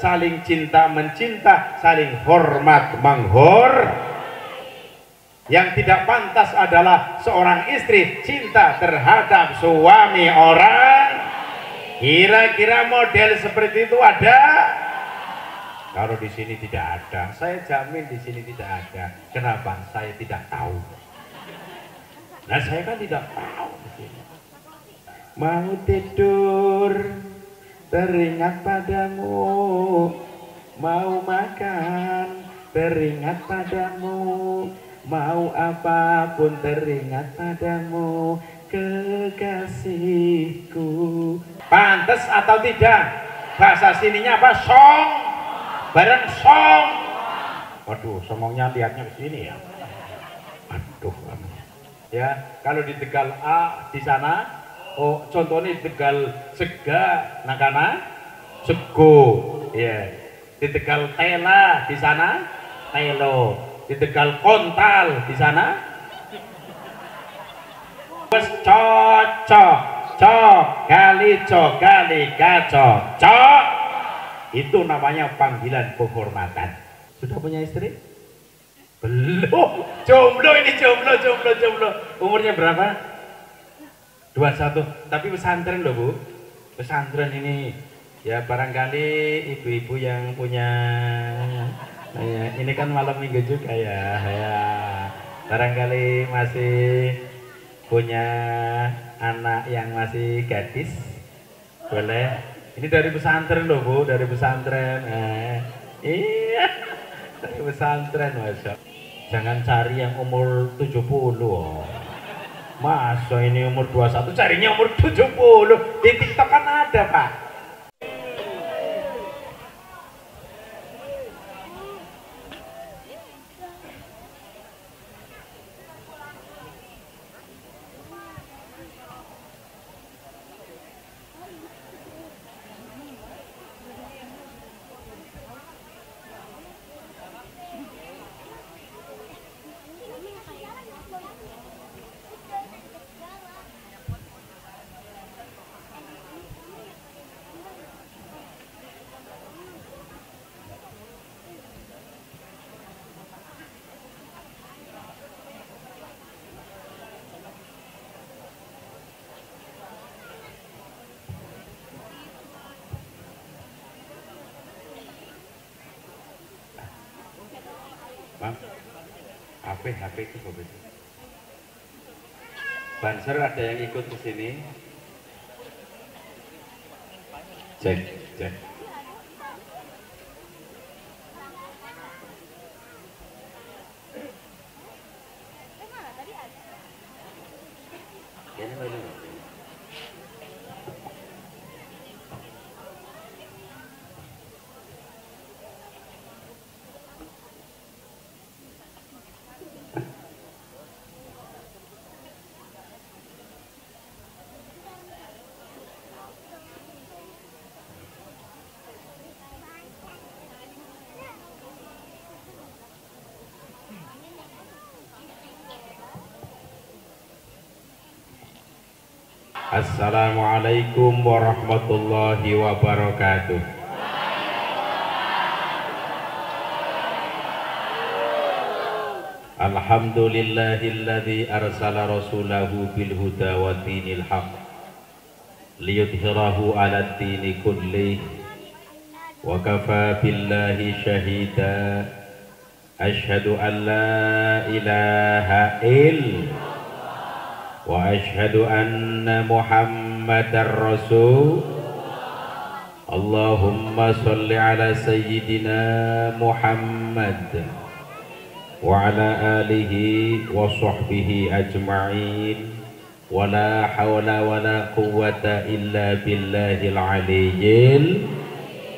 saling cinta mencinta, saling hormat menghormati. Yang tidak pantas adalah seorang istri cinta terhadap suami orang. Kira-kira model seperti itu ada? Kalau di sini tidak ada, saya jamin di sini tidak ada. Kenapa? Saya tidak tahu. Nah, saya kan tidak tahu di sini. Mau tidur teringat padamu, mau makan teringat padamu, mau apapun teringat padamu, kekasihku. Pantes atau tidak? Bahasa sininya apa? Song. Bareng song. Waduh, songongnya lihatnya ke sini ya. Aduh, ya kalau di Tegal A di sana, oh contohnya di Tegal Sega, nakana sego, ya. Di Tegal Tela di sana, telo. Di Tegal Kontal di sana, wes cocok, kali cocok. Itu namanya panggilan penghormatan. Sudah punya istri? Belum. Jomblo ini, jomblo. Umurnya berapa? 21. Tapi pesantren loh, Bu. Pesantren ini. Ya barangkali ibu-ibu yang punya, ya, ini kan malam minggu juga ya. Barangkali masih punya anak yang masih gadis, boleh. Ini dari pesantren loh, Bu, dari pesantren. Iya, dari pesantren, Masya. Jangan cari yang umur 70. Oh. Masa ini umur 21, carinya umur 70. Di TikTok kan ada, Pak. HP itu bagus. Banser ada yang ikut ke sini? Cek. Ini mana? Assalamualaikum warahmatullahi wabarakatuh. Alhamdulillahilladzi arsala rasulahu bil huda wa dinil haq liyudhhirahu 'alad dini kullih wa kafa billahi syahida. Asyhadu an la ilaha illallah wa asyhadu anna Muhammadar Rasul. Allahumma sholli ala sayyidina Muhammad wa ala alihi wa sahbihi ajma'in. Wa la hawla wa la quwwata illa billahil aliyyil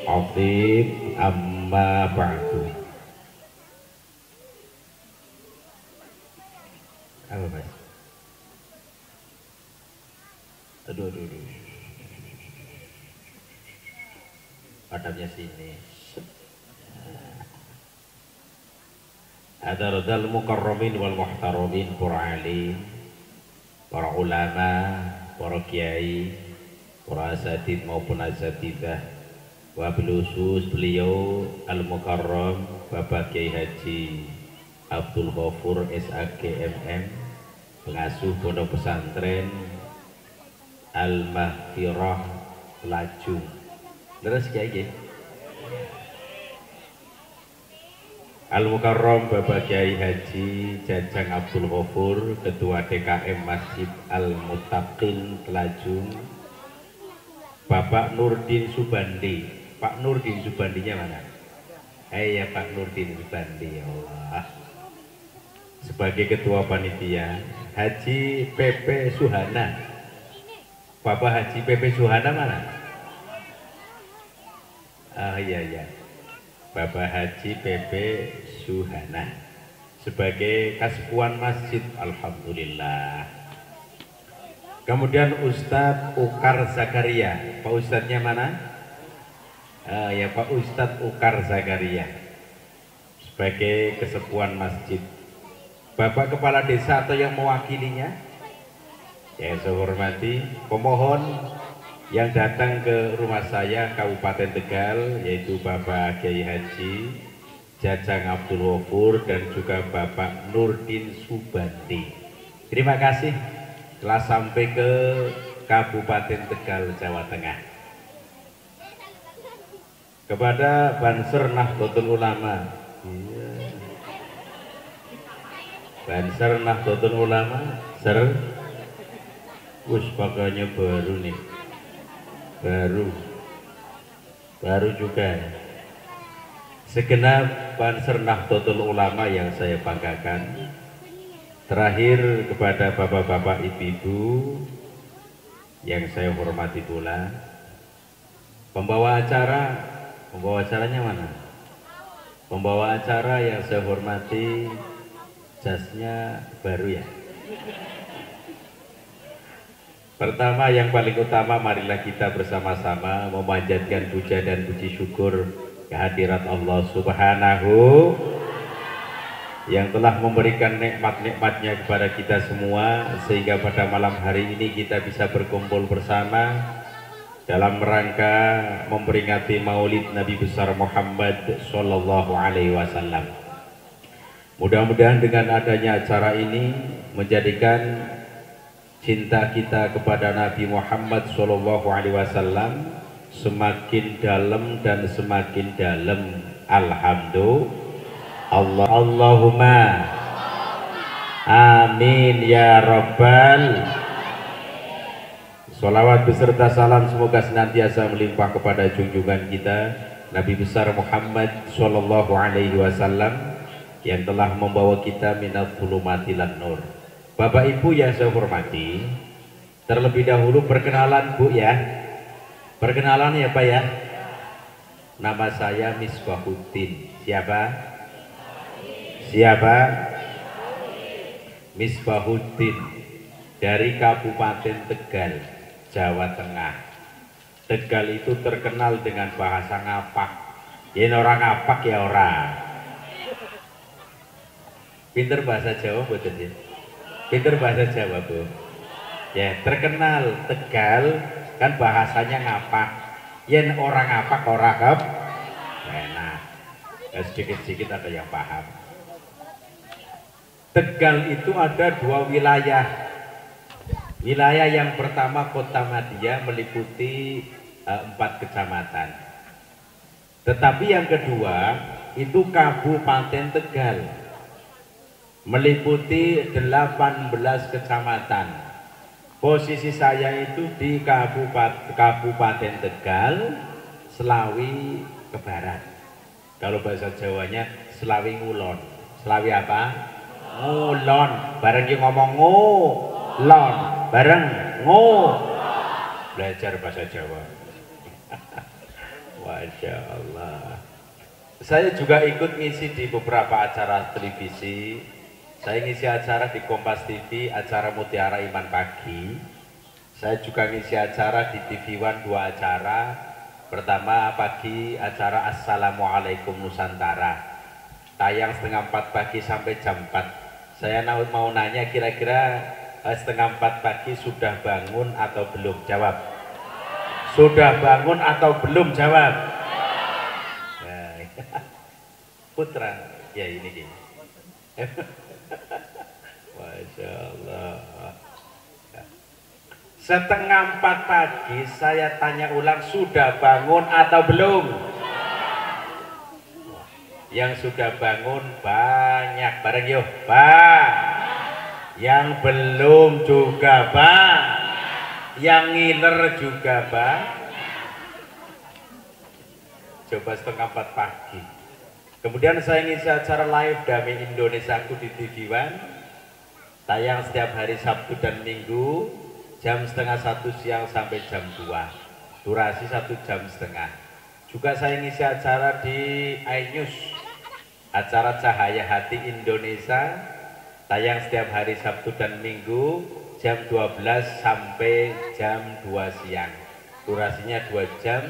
azim. Amma ba'du. Apa Mas? Aduh. Padamnya sini. Ada radal mukarramin wal muhtaramin, para alim, para ulama, para kiai, para asatid maupun asatidah, wabil khusus beliau Al-Mukarram Bapak Kiai Haji Abdul Ghafur SAGMM, pengasuh pondok pesantren Al-Mahfirah Lajung. Terus Kiai Al-Mukarram Bapak Kiai Haji Jajang Abdul Ghafur, Ketua DKM Masjid Al-Muttaqin Lajung, Bapak Nurdin Subandi. Pak Nurdin Subandinya mana? Ya Pak Nurdin Subandi, ya Allah. Sebagai Ketua Panitia Haji PP Suhana. Bapak Haji PP Suhana mana? Iya. Bapak Haji PP Suhana sebagai Kaspuan Masjid, alhamdulillah. Kemudian Ustadz Ukar Zakaria. Pak Ustadznya mana? Ya Pak Ustadz Ukar Zakaria sebagai Kesepuan Masjid. Bapak Kepala Desa atau yang mewakilinya, yang saya hormati, pemohon yang datang ke rumah saya Kabupaten Tegal, yaitu Bapak Kiai Haji Jajang Abdul Ghafur dan juga Bapak Nurdin Subandi. Terima kasih telah sampai ke Kabupaten Tegal, Jawa Tengah. Kepada Banser Nahdlatul Ulama, Banser Nahdlatul Ulama, pakainya baru nih, baru juga. Segenap Banser Nahdlatul Ulama yang saya banggakan. Terakhir kepada bapak-bapak, ibu-ibu yang saya hormati pula, pembawa acaranya mana? Pembawa acara yang saya hormati, jasnya baru ya. Pertama, yang paling utama, marilah kita bersama-sama memanjatkan puja dan puji syukur kehadirat Allah Subhanahu yang telah memberikan nikmat-nikmatnya kepada kita semua, sehingga pada malam hari ini kita bisa berkumpul bersama dalam rangka memperingati Maulid Nabi besar Muhammad Sallallahu Alaihi Wasallam. Mudah-mudahan dengan adanya acara ini menjadikan cinta kita kepada Nabi Muhammad Sallallahu Alaihi Wasallam semakin dalam dan semakin dalam. Alhamdulillah. Allahumma amin ya rabbal. Sholawat beserta salam semoga senantiasa melimpah kepada junjungan kita Nabi besar Muhammad Sallallahu Alaihi Wasallam yang telah membawa kita minat zulumati lan nur. Bapak Ibu yang saya hormati, terlebih dahulu perkenalan Bu ya. Perkenalan ya Pak ya. Nama saya Misbahuddin. Siapa? Misbahuddin dari Kabupaten Tegal, Jawa Tengah. Tegal itu terkenal dengan bahasa ngapak. Yen orang ngapak ya orang. Pinter bahasa Jawa betul ya? Pinter bahasa Jawa Bu. Ya, terkenal Tegal kan bahasanya ngapak. Yen orang ngapak orang kep. Enak. Ya, sedikit-sedikit ada yang paham. Tegal itu ada dua wilayah. Wilayah yang pertama Kota Madia meliputi 4 kecamatan. Tetapi yang kedua itu Kabupaten Tegal meliputi 18 kecamatan. Posisi saya itu di Kabupaten Tegal, Selawi ke barat. Kalau bahasa Jawanya Selawi Ngulon. Selawi apa? Ngulon. Bareng ngomong ngulon, bareng belajar bahasa Jawa. Masya Allah. Saya juga ikut ngisi di beberapa acara televisi. Saya ngisi acara di Kompas TV, acara Mutiara Iman Pagi. Saya juga ngisi acara di TV One 2 acara. Pertama pagi acara Assalamualaikum Nusantara, tayang setengah 4 pagi sampai jam 4. Saya mau nanya, kira-kira setengah 4 pagi sudah bangun atau belum? Jawab. Sudah bangun atau belum? Jawab. Putra. Ya ini gini. Masya Allah. Setengah 4 pagi saya tanya ulang, sudah bangun atau belum? Yang sudah bangun banyak, bareng yuk, Pak. Yang belum juga, Pak. Yang ngiler juga, Pak. Coba setengah 4 pagi. Kemudian saya ngisi acara live Damai Indonesia Aku di TV One, tayang setiap hari Sabtu dan Minggu jam setengah 1 siang sampai jam 2, durasi 1,5 jam. Juga saya ngisi acara di iNews, acara Cahaya Hati Indonesia, tayang setiap hari Sabtu dan Minggu jam 12 sampai jam 2 siang, durasinya 2 jam,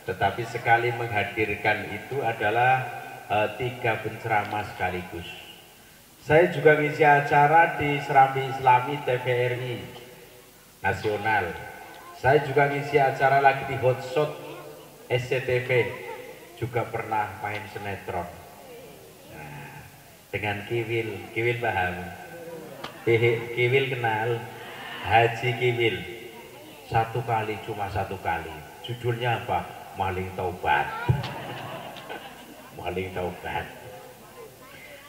tetapi sekali menghadirkan itu adalah 3 penceramah sekaligus. Saya juga ngisi acara di Serambi Islami TVRI Nasional. Saya juga ngisi acara lagi di Hotshot SCTV, juga pernah main sinetron. Nah, dengan Kiwil, Kiwil paham? Kiwil kenal? Haji Kiwil. Cuma satu kali. Judulnya apa? Maling Taubat. Maling Taubat.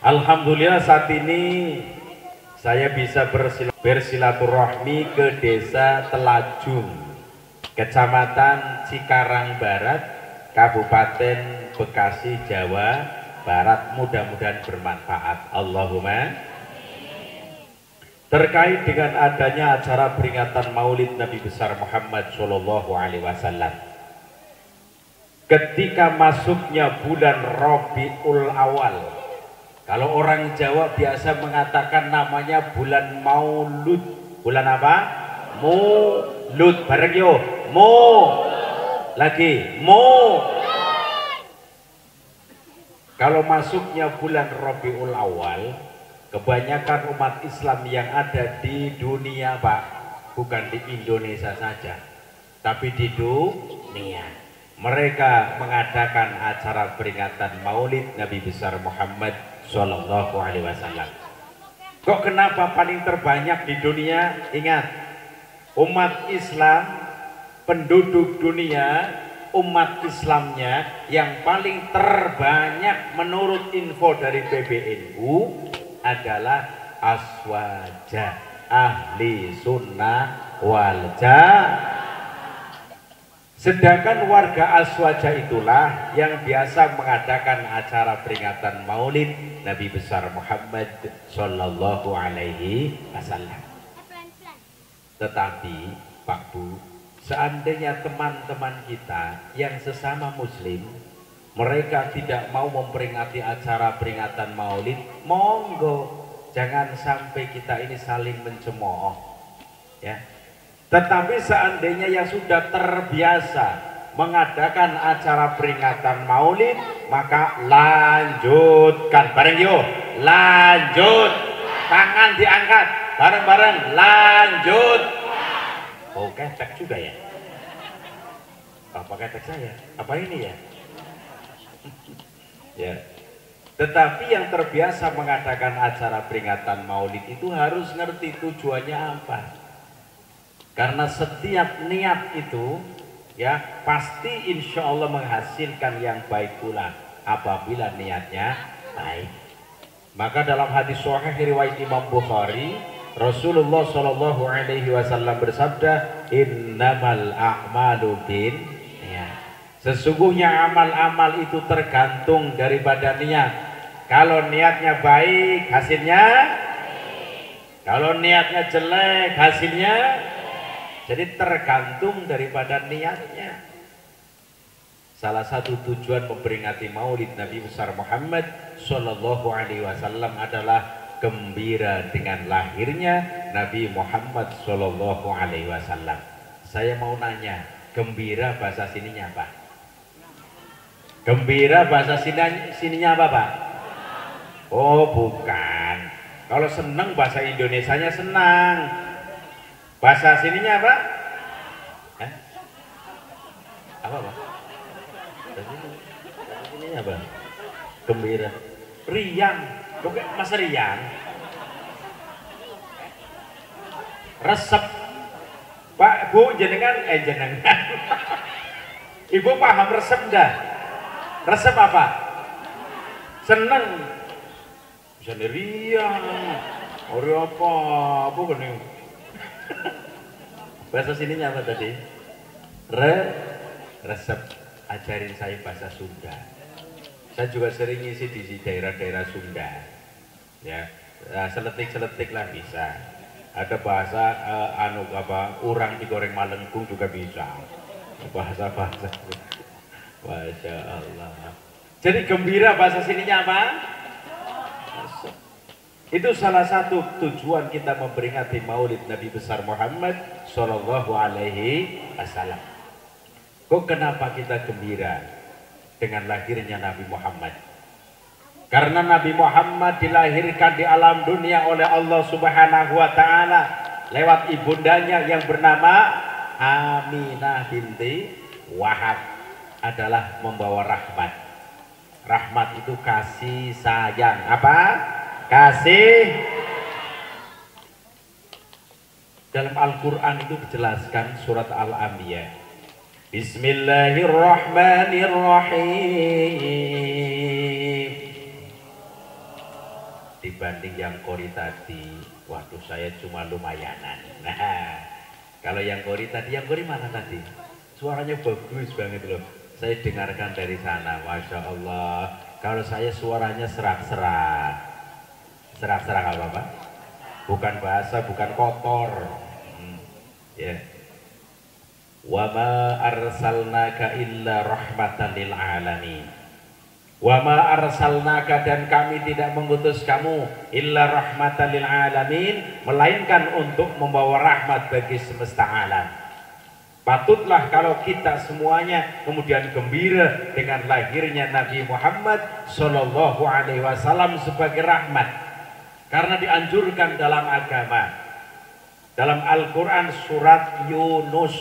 Alhamdulillah saat ini saya bisa bersilaturahmi ke desa Telajung, Kecamatan Cikarang Barat, Kabupaten Bekasi, Jawa Barat. Mudah-mudahan bermanfaat. Allahumma. Terkait dengan adanya acara peringatan Maulid Nabi besar Muhammad Shallallahu Alaihi Wasallam, ketika masuknya bulan Rabiul Awal, kalau orang Jawa biasa mengatakan namanya bulan Maulud. Bulan apa? Maulud. Bareng yo. Lagi. Kalau masuknya bulan Rabiul Awal, kebanyakan umat Islam yang ada di dunia, Pak, bukan di Indonesia saja, tapi di dunia, mereka mengadakan acara peringatan Maulid Nabi besar Muhammad Shallallahu Alaihi Wasallam. Kok kenapa paling terbanyak di dunia? Ingat, umat Islam, penduduk dunia, umat Islamnya yang paling terbanyak menurut info dari PBNU adalah Aswaja, ahli sunnah wal jamaah. Sedangkan warga Aswaja itulah yang biasa mengadakan acara peringatan Maulid Nabi besar Muhammad Shallallahu Alaihi Wasallam. Tetapi Pak Bu, seandainya teman-teman kita yang sesama Muslim, mereka tidak mau memperingati acara peringatan Maulid, monggo, jangan sampai kita ini saling mencemooh, ya. Tetapi seandainya yang sudah terbiasa mengadakan acara peringatan Maulid, maka lanjutkan. Bareng yuk, lanjut. Tangan diangkat, bareng-bareng, lanjut. Oh, ketek juga ya? Apa ketek saya? Apa ini ya? Ya. Tetapi yang terbiasa mengadakan acara peringatan Maulid itu harus ngerti tujuannya apa. Karena setiap niat itu, ya, pasti insya Allah menghasilkan yang baik pula apabila niatnya baik. Maka dalam hadis sahih riwayat Imam Bukhari, Rasulullah Shallallahu Alaihi Wasallam bersabda, innamal a'malu bin niat. Sesungguhnya amal-amal itu tergantung daripada niat. Kalau niatnya baik, hasilnya baik. Kalau niatnya jelek, hasilnya. Jadi tergantung daripada niatnya. Salah satu tujuan memperingati Maulid Nabi besar Muhammad Shallallahu Alaihi Wasallam adalah gembira dengan lahirnya Nabi Muhammad Shallallahu Alaihi Wasallam. Saya mau nanya, gembira bahasa sininya apa? Gembira bahasa sininya apa, Pak? Oh, bukan. Kalau senang bahasa Indonesianya senang. Bahasa sininya apa? Apa, Pak? Bahasa sininya apa? Gembira. Riang. Kok Mas Riang? Resep. Pak, Bu, jenengan jenengan. Ibu paham resep enggak? Resep apa? Seneng. Bisa riang. Ori apa? Apa gini? Bahasa sininya apa tadi? Resep. Ajarin saya bahasa Sunda. Saya juga sering ngisi di daerah-daerah Sunda. Ya, seletik-seletik lah bisa. Ada bahasa urang digoreng malengkung juga bisa. Bahasa-bahasa. Masya Allah. Jadi gembira bahasa sininya apa? Itu salah satu tujuan kita memperingati Maulid Nabi besar Muhammad Shallallahu Alaihi Wasallam. Kok kenapa kita gembira dengan lahirnya Nabi Muhammad? Karena Nabi Muhammad dilahirkan di alam dunia oleh Allah Subhanahu wa Ta'ala lewat ibundanya yang bernama Aminah binti Wahab, adalah membawa rahmat. Rahmat itu kasih sayang. Apa? Kasih. Dalam Al-Quran itu dijelaskan surat Al-Anbiya. Bismillahirrahmanirrahim. Dibanding yang kori tadi, waduh saya cuma lumayanan. Nah, kalau yang kori tadi, yang kori mana tadi? Suaranya bagus banget loh. Saya dengarkan dari sana, Masya Allah. Kalau saya suaranya serak-serak. Serak-serak apa-apa? Bukan bahasa, bukan kotor. Ya. Wa ma arsalnaka illa rahmatan lil alamin. Wa ma arsalnaka, dan kami tidak mengutus kamu illa rahmatan lil alamin, melainkan untuk membawa rahmat bagi semesta alam. Patutlah kalau kita semuanya kemudian gembira dengan lahirnya Nabi Muhammad Shallallahu Alaihi Wasallam sebagai rahmat, karena dianjurkan dalam agama. Dalam Al-Quran surat Yunus.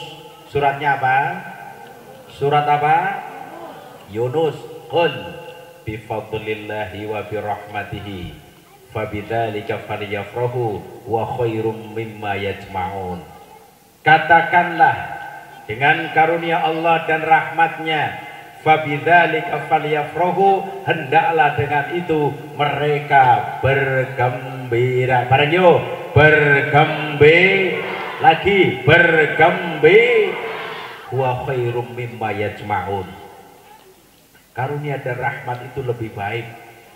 Suratnya apa? Surat apa? Yunus. Qul bifadlillahi wa birahmatihi fabidzalika falyafrahu wa khairum mimma yajma'un. Katakanlah, dengan karunia Allah dan rahmatnya, fabidzalika falyafrahu, hendaklah dengan itu mereka bergembira. Bareng yuk, bergembira lagi, bergembira. Wa khairum mimma yajma'un. Karunia dan rahmat itu lebih baik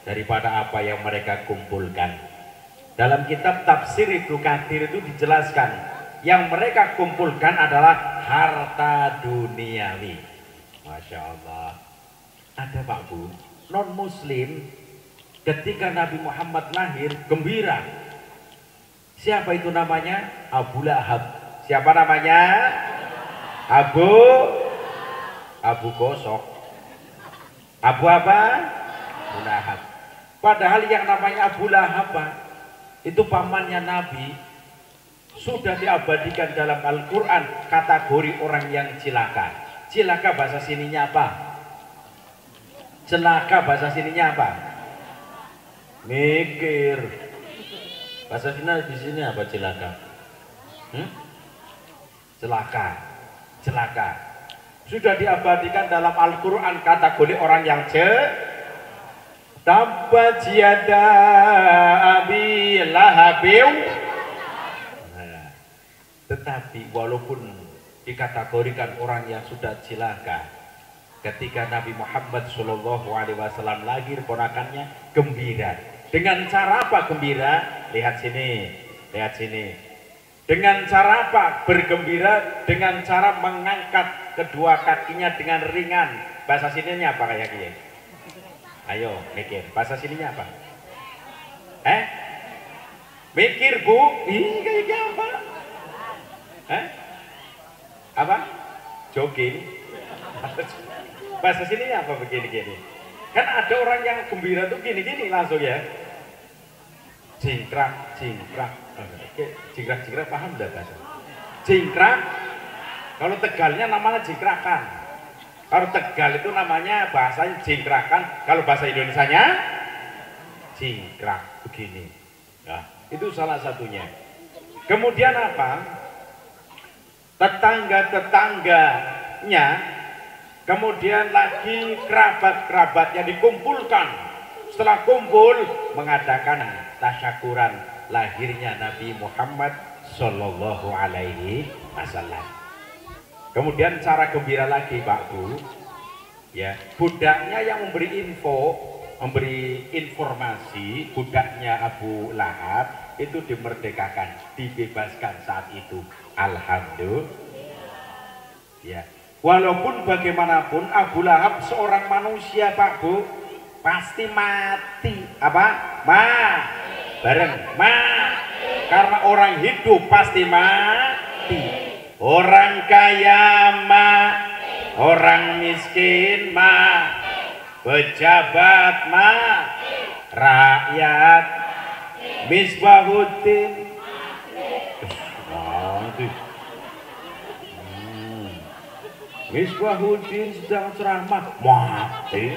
daripada apa yang mereka kumpulkan. Dalam kitab tafsir Ibnu Katsir itu dijelaskan, yang mereka kumpulkan adalah harta duniawi. Masya Allah. Ada Pak Bu, non muslim ketika Nabi Muhammad lahir gembira. Siapa itu namanya? Abu Lahab. Siapa namanya? Abu Gosok. Abu apa? Abu Lahab. Padahal yang namanya Abu Lahab itu pamannya Nabi, sudah diabadikan dalam Al-Quran kategori orang yang cilaka. Cilaka bahasa sininya apa? Celaka bahasa sininya apa? Mikir. Bahasa di sini apa cilaka? Celaka. Celaka. Sudah diabadikan dalam Al-Quran kategori orang yang tabbat yada abi lahabin. Nah, tetapi walaupun dikategorikan orang yang sudah cilaka, ketika Nabi Muhammad Shallallahu Alaihi Wasallam lahir, ponakannya gembira. Dengan cara apa gembira? Lihat sini, lihat sini. Dengan cara apa bergembira? Dengan cara mengangkat kedua kakinya dengan ringan. Bahasa sininya apa kayak gini? Ayo mikir, bahasa sininya apa? Mikir Bu, ih kayak apa? Apa? Jogging. Bahasa sininya apa begini-gini? Kan ada orang yang gembira tuh gini-gini langsung ya. Jingkrak, jingkrak. Jingkrak-jingkrak paham enggak bahasa? Jingkrak. Kalau Tegalnya namanya jingkrakan. Kalau Tegal itu namanya bahasanya jingkrakan, kalau bahasa Indonesianya jingkrak begini. Nah, itu salah satunya. Kemudian apa? Tetangga-tetangganya, kemudian lagi kerabat-kerabatnya dikumpulkan. Setelah kumpul mengadakan tasyakuran lahirnya Nabi Muhammad Sallallahu Alaihi Wasallam. Kemudian cara gembira lagi Pak Bu, ya budaknya yang memberi info, memberi informasi, budaknya Abu Lahab itu dimerdekakan, dibebaskan saat itu. Alhamdulillah. Ya, walaupun bagaimanapun Abu Lahab seorang manusia Pak Bu, pasti mati. Apa? Bareng karena orang hidup pasti mati. Orang kaya orang miskin pejabat rakyat Misbahuddin Misbahuddin sedang ceramah mati.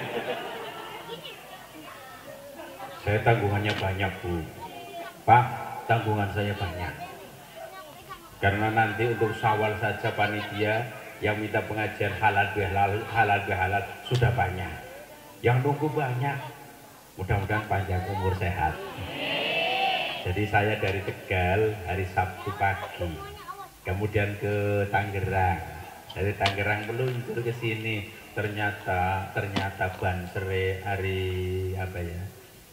Saya tanggungannya banyak Bu, Pak, tanggungan saya banyak. Karena nanti untuk Syawal saja panitia yang minta pengajian halal bihalal sudah banyak. Yang nunggu banyak. Mudah-mudahan panjang umur sehat. Jadi saya dari Tegal hari Sabtu pagi, kemudian ke Tangerang. Dari Tangerang meluncur ke sini. Ternyata Bansere hari apa ya?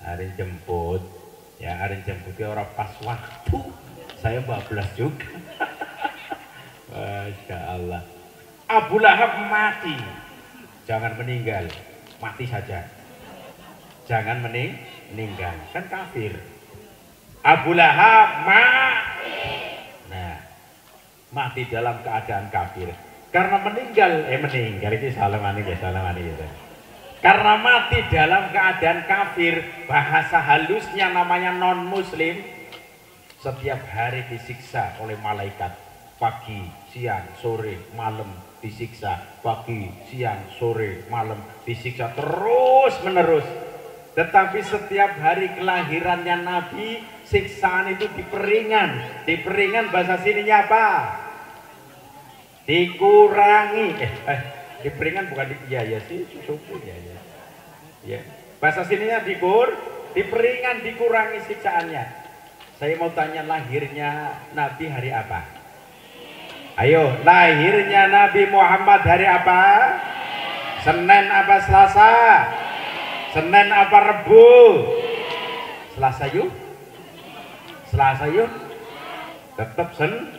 Hari jemput. Ya hari jemputnya orang pas waktu. Saya bablas juga. Masya Allah. Abu Lahab mati. Jangan meninggal, mati saja. Jangan meninggal, kan kafir. Abu Lahab mati dalam keadaan kafir. Karena meninggal ini salam gitu. Karena mati dalam keadaan kafir, bahasa halusnya namanya non muslim. Setiap hari disiksa oleh malaikat, pagi, siang, sore, malam disiksa, pagi, siang, sore, malam disiksa terus menerus. Tetapi setiap hari kelahirannya Nabi, siksaan itu diperingan. Diperingan bahasa sininya apa? Dikurangi. Diperingan bukan ya sih, suku ya. Bahasa sininya diperingan, dikurangi siksaannya. Saya mau tanya, lahirnya Nabi hari apa? Ayo, lahirnya Nabi Muhammad hari apa? Senin apa Selasa? Senin apa Rebu? Selasa yuk? Tetap Senin.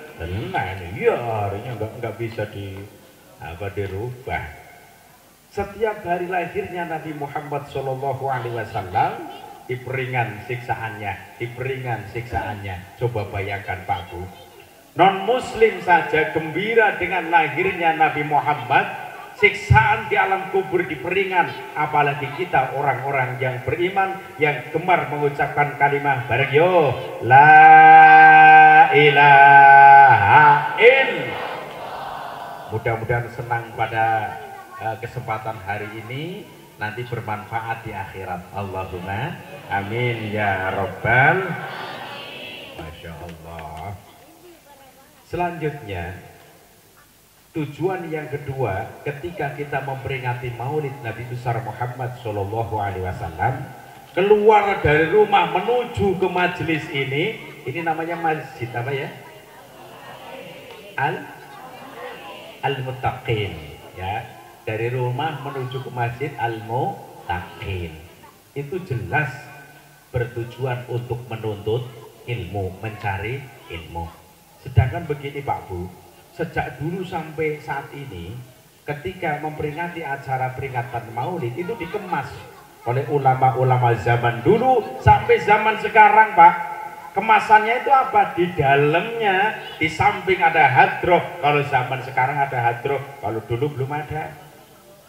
Iya, harinya nggak bisa dirubah. Setiap hari lahirnya Nabi Muhammad Shallallahu Alaihi Wasallam diperingan siksaannya. Coba bayangkan Pak Bu, non muslim saja gembira dengan lahirnya Nabi Muhammad, siksaan di alam kubur diperingan, apalagi kita orang-orang yang beriman yang gemar mengucapkan kalimat bareng yo la ilaha illallah. Mudah-mudahan senang pada kesempatan hari ini, nanti bermanfaat di akhirat. Allahumma amin ya robbal. Masya Allah. Selanjutnya, tujuan yang kedua ketika kita memperingati Maulid Nabi besar Muhammad Shallallahu Alaihi Wasallam, keluar dari rumah menuju ke majelis ini namanya masjid apa ya? Al-Muttaqin, ya. Dari rumah menuju ke masjid Al-Muttaqin itu jelas bertujuan untuk menuntut ilmu, mencari ilmu. Sedangkan begini Pak Bu, sejak dulu sampai saat ini ketika memperingati acara peringatan Maulid itu dikemas oleh ulama-ulama zaman dulu sampai zaman sekarang Pak. Kemasannya itu apa? Di dalamnya, di samping ada hadroh. Kalau zaman sekarang ada hadroh, kalau dulu belum ada.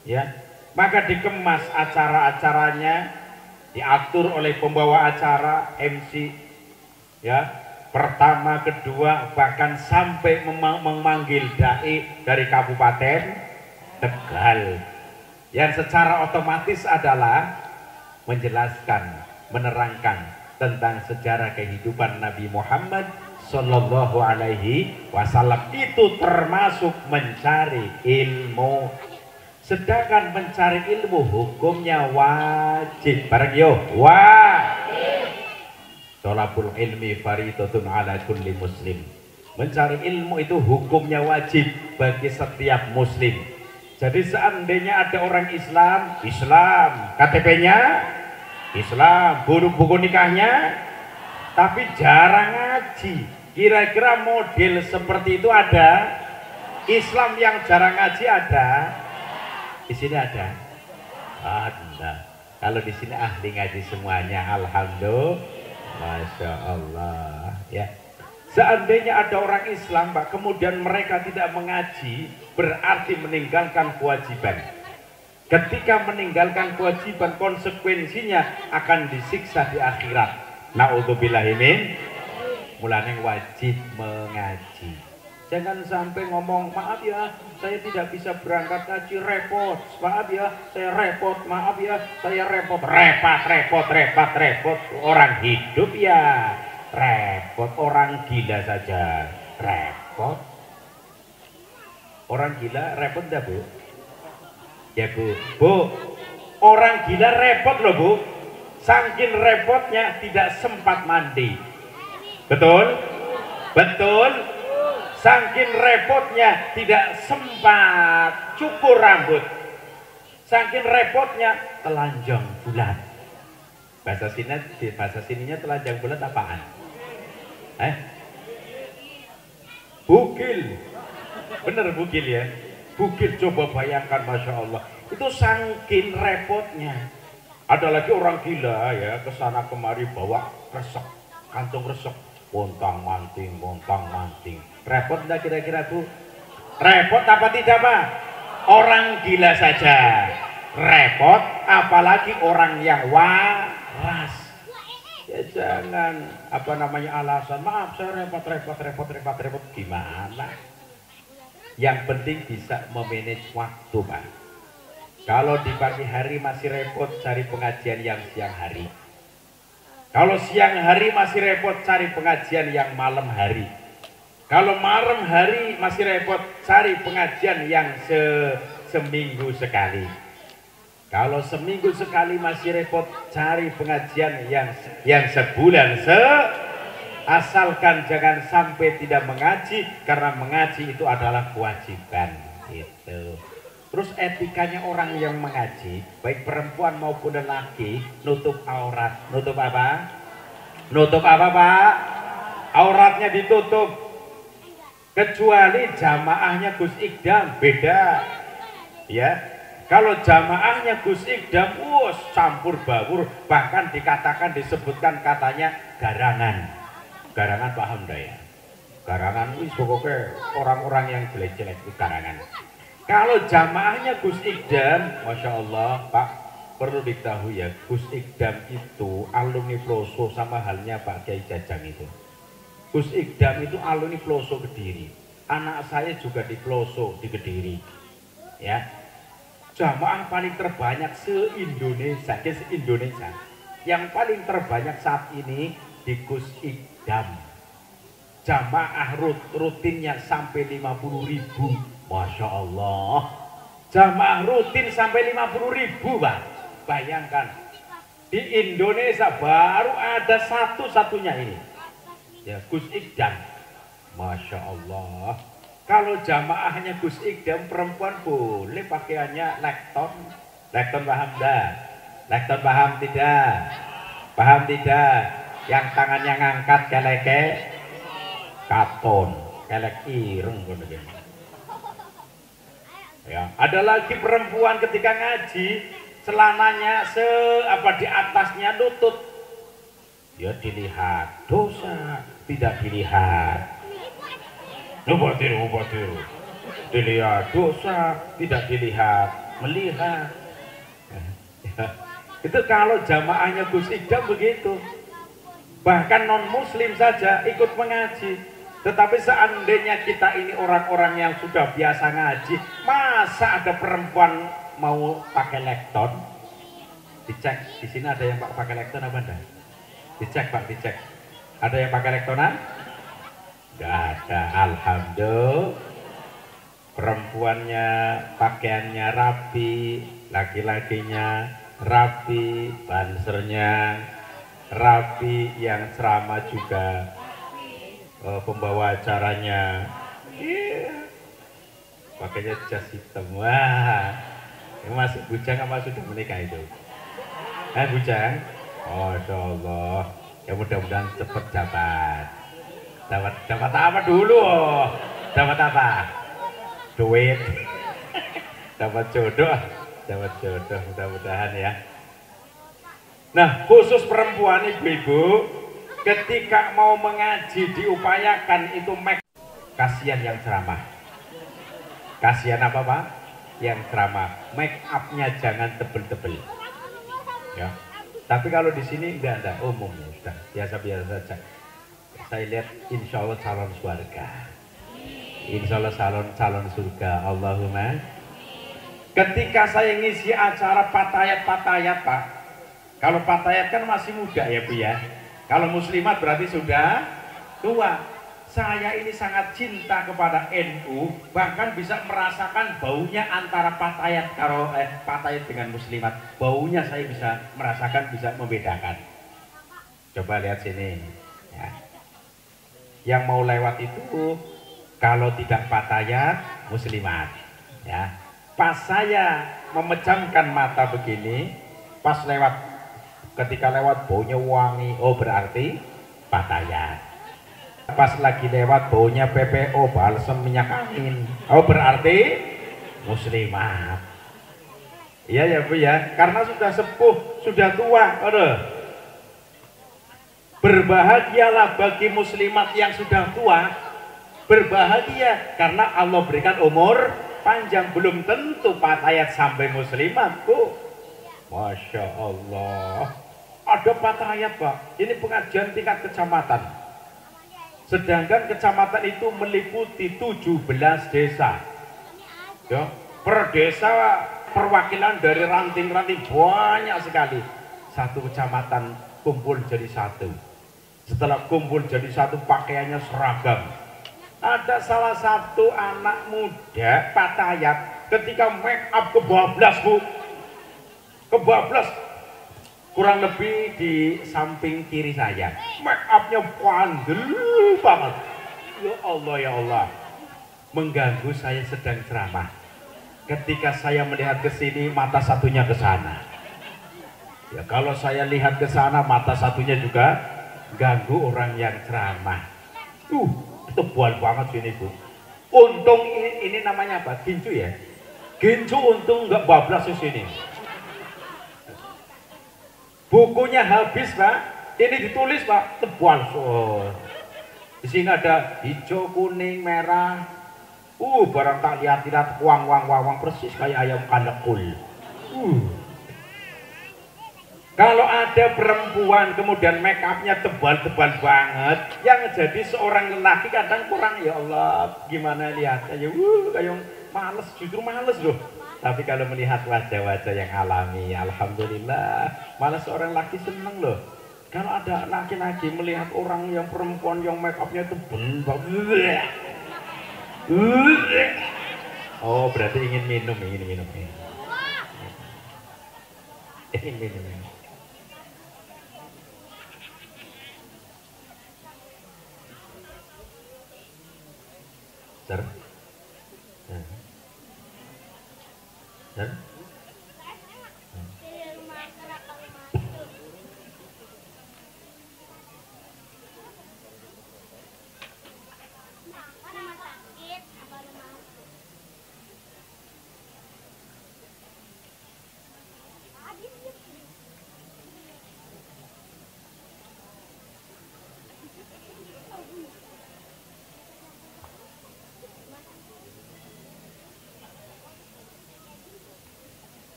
Ya, maka dikemas acara-acaranya, diatur oleh pembawa acara, MC, ya, pertama, kedua, bahkan sampai memanggil dai dari kabupaten Tegal. Yang secara otomatis adalah menjelaskan, menerangkan tentang sejarah kehidupan Nabi Muhammad Sallallahu Alaihi Wasallam, itu termasuk mencari ilmu. Sedangkan mencari ilmu hukumnya wajib. Bareng yo, wajib. Thalabul ilmi fardhatun ala kulli muslim. Mencari ilmu itu hukumnya wajib bagi setiap muslim. Jadi seandainya ada orang Islam, KTP-nya Islam, buku nikahnya, tapi jarang ngaji. Kira-kira model seperti itu ada? Islam yang jarang ngaji ada? Di sini ada? Ada. Kalau di sini ahli ngaji semuanya, alhamdulillah, masya Allah. Ya. Seandainya ada orang Islam, Pak, kemudian mereka tidak mengaji, berarti meninggalkan kewajiban. Ketika meninggalkan kewajiban, konsekuensinya akan disiksa di akhirat. Na'udzubillahi min. Mulane wajib mengaji. Jangan sampai ngomong, maaf ya, saya tidak bisa berangkat ngaji, repot. Maaf ya, saya repot. Maaf ya, saya repot. Repot. Orang hidup ya repot, orang gila saja repot. Orang gila repot enggak, Bu? Ya, Bu, orang gila repot loh, Bu. Saking repotnya tidak sempat mandi. Betul? Saking repotnya tidak sempat cukur rambut. Saking repotnya telanjang bulat. Bahasa sininya telanjang bulat apaan? Bugil. Bener bugil ya. Bugil, coba bayangkan, masya Allah. Itu saking repotnya. Ada lagi orang gila ya, kesana kemari bawa resek, kantong resek, montang manting. Repot enggak kira-kira, Bu? Repot apa tidak, Pak? Orang gila saja repot, apalagi orang yang waras. Ya jangan alasan, maaf saya repot gimana? Yang penting bisa memanage waktu, Pak. Kalau di pagi hari masih repot, cari pengajian yang siang hari. Kalau siang hari masih repot, cari pengajian yang malam hari. Kalau malam hari masih repot, cari pengajian yang seminggu sekali. Kalau seminggu sekali masih repot, cari pengajian yang sebulan asalkan jangan sampai tidak mengaji, karena mengaji itu adalah kewajiban. Gitu. Terus etikanya orang yang mengaji, baik perempuan maupun lelaki, nutup aurat. Nutup apa? Nutup apa, Pak? Auratnya ditutup. Kecuali jamaahnya Gus Ikdam, beda. Ya. Kalau jamaahnya Gus Ikdam, campur baur, bahkan disebutkan katanya garangan. Garangan paham dah ya? Garangan wis pokoknya orang-orang yang jelek-jelek itu garangan. Kalau jamaahnya Gus Ikdam, masya Allah, Pak, perlu diketahui ya, Gus Ikdam itu alumni Ploso, sama halnya Pak Kiai Jajang itu. Gus Ikdam itu alumni Ploso Kediri. Anak saya juga di Ploso di Kediri. Ya. Jamaah paling terbanyak se-Indonesia. Yang paling terbanyak saat ini di Gus Ikdam. Jamaah rutinnya sampai 50.000. Masya Allah. Jamaah rutin sampai 50.000, Pak. Bayangkan. Di Indonesia baru ada satu-satunya ini. Ya, Gus Ikdam. Masya Allah. Kalau jamaahnya Gus Ikdam perempuan boleh pakaiannya lekton. Lekton paham dah? Lekton paham tidak? Paham tidak? Yang tangannya ngangkat keleke katon, kelek ireng. Ya, ada lagi perempuan ketika ngaji celananya di atasnya lutut. Ya dilihat, dosa tidak dilihat. Ubatiru. Dilihat dosa, tidak dilihat, melihat. Itu kalau jamaahnya Gus Ikdam begitu. Bahkan non muslim saja ikut mengaji. Tetapi seandainya kita ini orang-orang yang sudah biasa ngaji, masa ada perempuan mau pakai lekton? Dicek, di sini ada yang pakai lekton apa enggak? Dicek Pak, dicek. Ada yang pakai lektonan? Enggak ada, alhamdulillah. Perempuannya pakaiannya rapi, laki-lakinya rapi, bansernya rapi, yang ceramah juga pembawa acaranya pakainya jas hitam. Wah, ini masih bujang apa sudah menikah itu? Bujang? Oh, Masya Allah. Ya mudah-mudahan cepat dapat apa dulu? Dapat apa? Duit. dapat jodoh mudah-mudahan ya. Nah, khusus perempuan ibu-ibu, ketika mau mengaji diupayakan itu kasihan yang ceramah. Kasihan apa Pak? Yang ceramah. Make upnya jangan tebel-tebel. Ya. Tapi kalau di sini enggak umum ya, sudah biasa-biasa saja. Saya lihat insya Allah calon surga. Insya Allah calon surga. Allahumma. Ketika saya ngisi acara patayat Pak. Kalau patayat kan masih muda ya Bu ya. Kalau muslimat berarti sudah tua. Saya ini sangat cinta kepada NU, bahkan bisa merasakan baunya antara patayat patayat dengan muslimat. Baunya saya bisa merasakan, bisa membedakan. Coba lihat sini. Ya. Yang mau lewat itu kalau tidak patayat muslimat. Ya. Pas saya memejamkan mata begini, pas lewat, ketika lewat baunya wangi, oh berarti patayat. Pas lagi lewat baunya PPO, balsem minyak angin, oh berarti muslimat. Iya ya Bu ya, karena sudah sepuh, sudah tua. Aduh. Berbahagialah bagi muslimat yang sudah tua. Berbahagia karena Allah berikan umur panjang. Belum tentu patayat sampai muslimat Bu. Masya Allah. Ada patayat Pak, ini pengajian tingkat kecamatan. Sedangkan kecamatan itu meliputi 17 desa. Ya, per desa perwakilan dari ranting-ranting banyak sekali. Satu kecamatan kumpul jadi satu. Setelah kumpul jadi satu, pakaiannya seragam. Ada salah satu anak muda patayat ketika make up kebablas Bu. Kebablas. Kurang lebih di samping kiri saya, make upnya pandel banget. Ya Allah, mengganggu saya sedang ceramah. Ketika saya melihat ke sini, mata satunya ke sana. Ya kalau saya lihat ke sana, mata satunya juga ganggu orang yang ceramah. Tebal banget sini Bu. Untung ini namanya apa? Gincu ya. Gincu untung nggak bablas di sini. Bukunya habis Pak, ini ditulis Pak, tebal. Di sini ada hijau, kuning, merah. Barang tak lihat wang persis kayak ayam kalekul. Kalau ada perempuan kemudian make upnya tebal-tebal banget, yang jadi seorang lelaki kadang kurang, ya Allah, gimana lihatnya? Kayak males, justru males loh. Tapi kalau melihat wajah-wajah yang alami, alhamdulillah, malah seorang laki seneng loh. Kalau ada laki-laki melihat orang yang perempuan yang make upnya tebal banget. Oh berarti ingin minum. Ingin minum. Sir.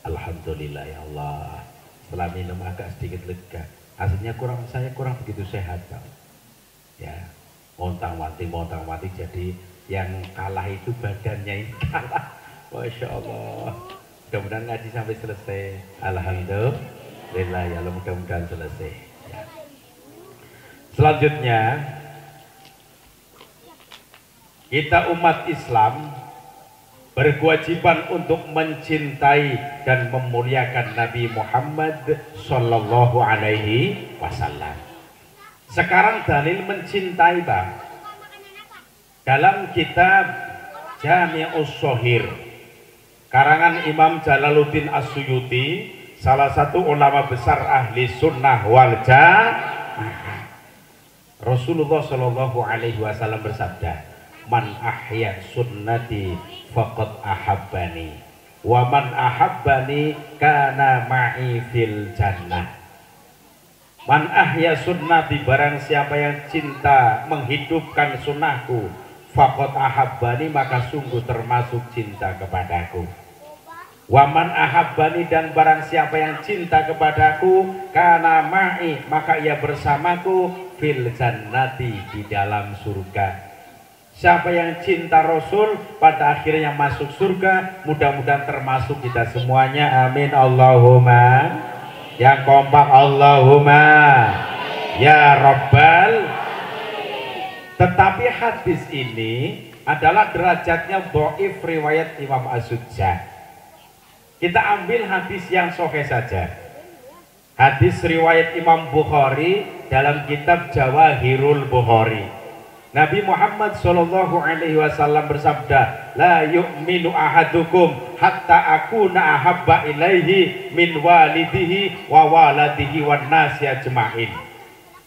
Alhamdulillah ya Allah. Setelah minum agak sedikit lega. Aslinya saya kurang begitu sehat Pak. Ya. montang mati jadi yang kalah itu badannya ini kalah. Masya Allah. Mudah-mudahan ngaji sampai selesai. Alhamdulillah ya Allah, mudah-mudahan selesai ya. Selanjutnya kita umat Islam berkewajiban untuk mencintai dan memuliakan Nabi Muhammad Sallallahu Alaihi Wasallam. Sekarang dalil mencintai Bang. Dalam kitab Jami'us Shahir karangan Imam Jalaluddin As-Suyuti, salah satu ulama besar ahli sunnah wal jamaah, Rasulullah Sallallahu Alaihi Wasallam bersabda, man ahya sunnati faqad ahabbani wa man ahabbani kana ma'i fil jannah. Man ahya sunnati, barang siapa yang cinta menghidupkan sunnahku, faqad ahabbani, maka sungguh termasuk cinta kepadaku. Waman ahabbani, dan barang siapa yang cinta kepadaku, kana ma'i, maka ia bersamaku fil jannati, di dalam surga. Siapa yang cinta Rasul pada akhirnya masuk surga, mudah-mudahan termasuk kita semuanya, amin Allahumma. Yang kompak Allahumma ya Rabbal. Tetapi hadis ini adalah derajatnya dhaif riwayat Imam As-Sujjah. Kita ambil hadis yang sahih saja. Hadis riwayat Imam Bukhari dalam kitab Jawahirul Bukhari. Nabi Muhammad Shallallahu Alaihi Wasallam bersabda, la yu'minu ahadukum hatta akuna ahabba ilaihi min walidihi wa waladihi wan nasi ajma'in.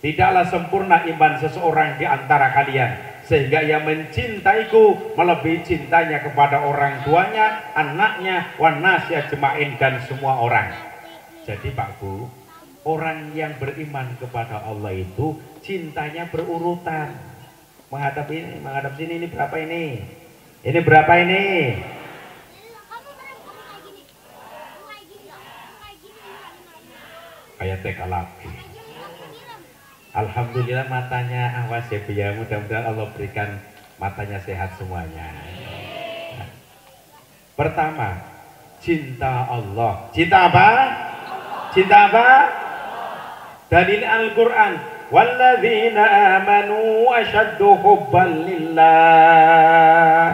Tidaklah sempurna iman seseorang di antara kalian sehingga ia mencintaiku melebihi cintanya kepada orang tuanya, anaknya, wan nasi ajma'in, dan semua orang. Jadi Pak Bu, orang yang beriman kepada Allah itu cintanya berurutan. Menghadap sini, ini berapa ini? Ini berapa ini? Kayak TK lagi. Alhamdulillah matanya awas ya Bu ya, mudah-mudahan Allah berikan matanya sehat semuanya. Nah, pertama, cinta Allah. Cinta apa? Cinta apa? Dalil Al-Quran, walladzina amanu asyaddu hubban lillah.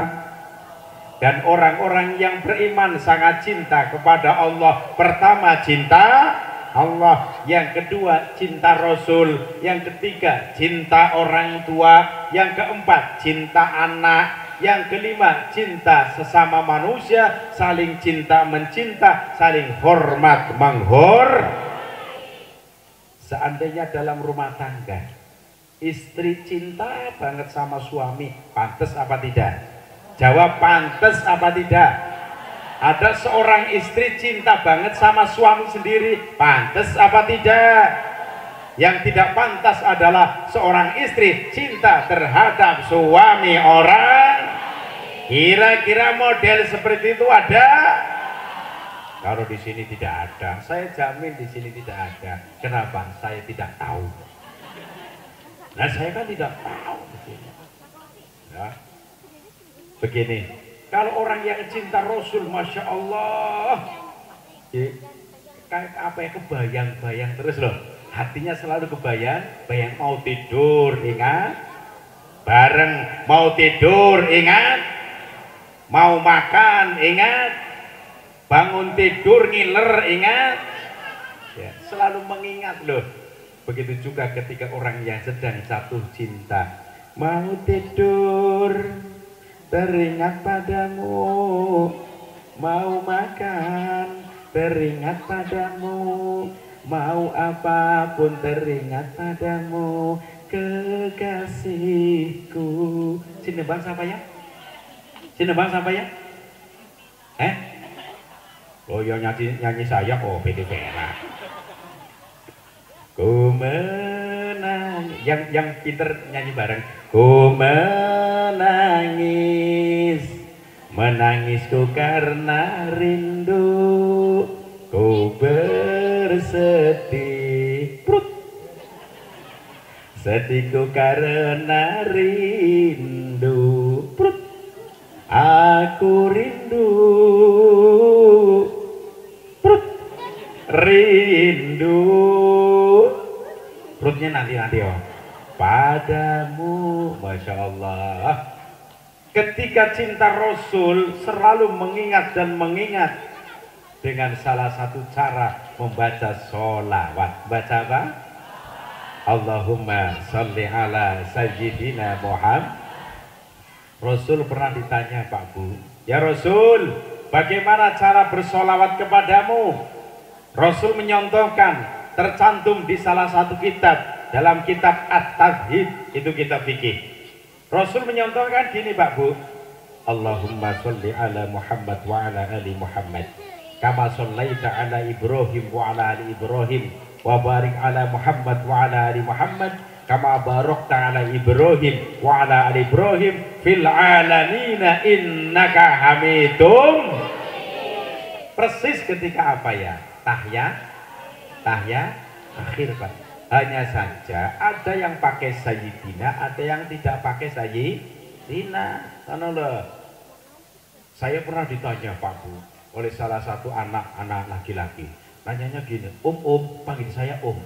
Dan orang-orang yang beriman sangat cinta kepada Allah. Pertama, cinta Allah, yang kedua cinta Rasul, yang ketiga cinta orang tua, yang keempat cinta anak, yang kelima cinta sesama manusia, saling cinta mencinta, saling hormat Seandainya dalam rumah tangga istri cinta banget sama suami, pantas apa tidak? Jawab pantas apa tidak? Ada seorang istri cinta banget sama suami sendiri, pantas apa tidak? Yang tidak pantas adalah seorang istri cinta terhadap suami orang. Kira-kira model seperti itu ada? Kalau di sini tidak ada, saya jamin di sini tidak ada. Kenapa? Saya tidak tahu. Nah, saya kan tidak tahu di sini. Ya. Begini. Kalau orang yang cinta Rasul, Masya Allah, kayak apa ya, kebayang-bayang terus loh. Hatinya selalu bayang mau tidur, ingat. Bareng mau tidur, ingat. Mau makan, ingat. Bangun tidur, ngiler, ingat. Ya, selalu mengingat loh. Begitu juga ketika orang yang sedang jatuh cinta. Mau tidur, teringat padamu, mau makan, teringat padamu, mau apapun teringat padamu, kekasihku. Sini bang siapa ya? Sini bang siapa ya? Oh ya nyanyi saya kok PD Vera. Ku menang, yang pinter nyanyi bareng. Ku menangisku karena rindu, ku bersedih Sedihku karena rindu. Prut. Aku rindu. Prut. Rindu. Perutnya nanti oh. Padamu, Masya Allah. Ketika cinta Rasul selalu mengingat dan mengingat dengan salah satu cara membaca sholawat. Baca apa? Allahumma sholli ala sayyidina Muhammad. Rasul pernah ditanya, Pak Bu, ya Rasul, bagaimana cara bersolawat kepadamu? Rasul menyontohkan, tercantum di salah satu kitab, dalam kitab At-Tauhid, itu kitab fikih. Rasul menyontohkan gini, Pak Bu, Allahumma sholli ala Muhammad wa ala ali Muhammad kama shollaita ala Ibrahim wa ala ali Ibrahim wa barik ala Muhammad wa ala ali Muhammad kama barakta ala Ibrahim wa ala ali Ibrahim fil alamina innaka hamidum. Persis ketika apa ya? Tahya akhir, Pak. Hanya saja ada yang pakai sayyidina, ada yang tidak pakai sayyidina. Saya pernah ditanya, Pak Bu, oleh salah satu anak laki-laki. Nanyanya gini, panggil saya Om.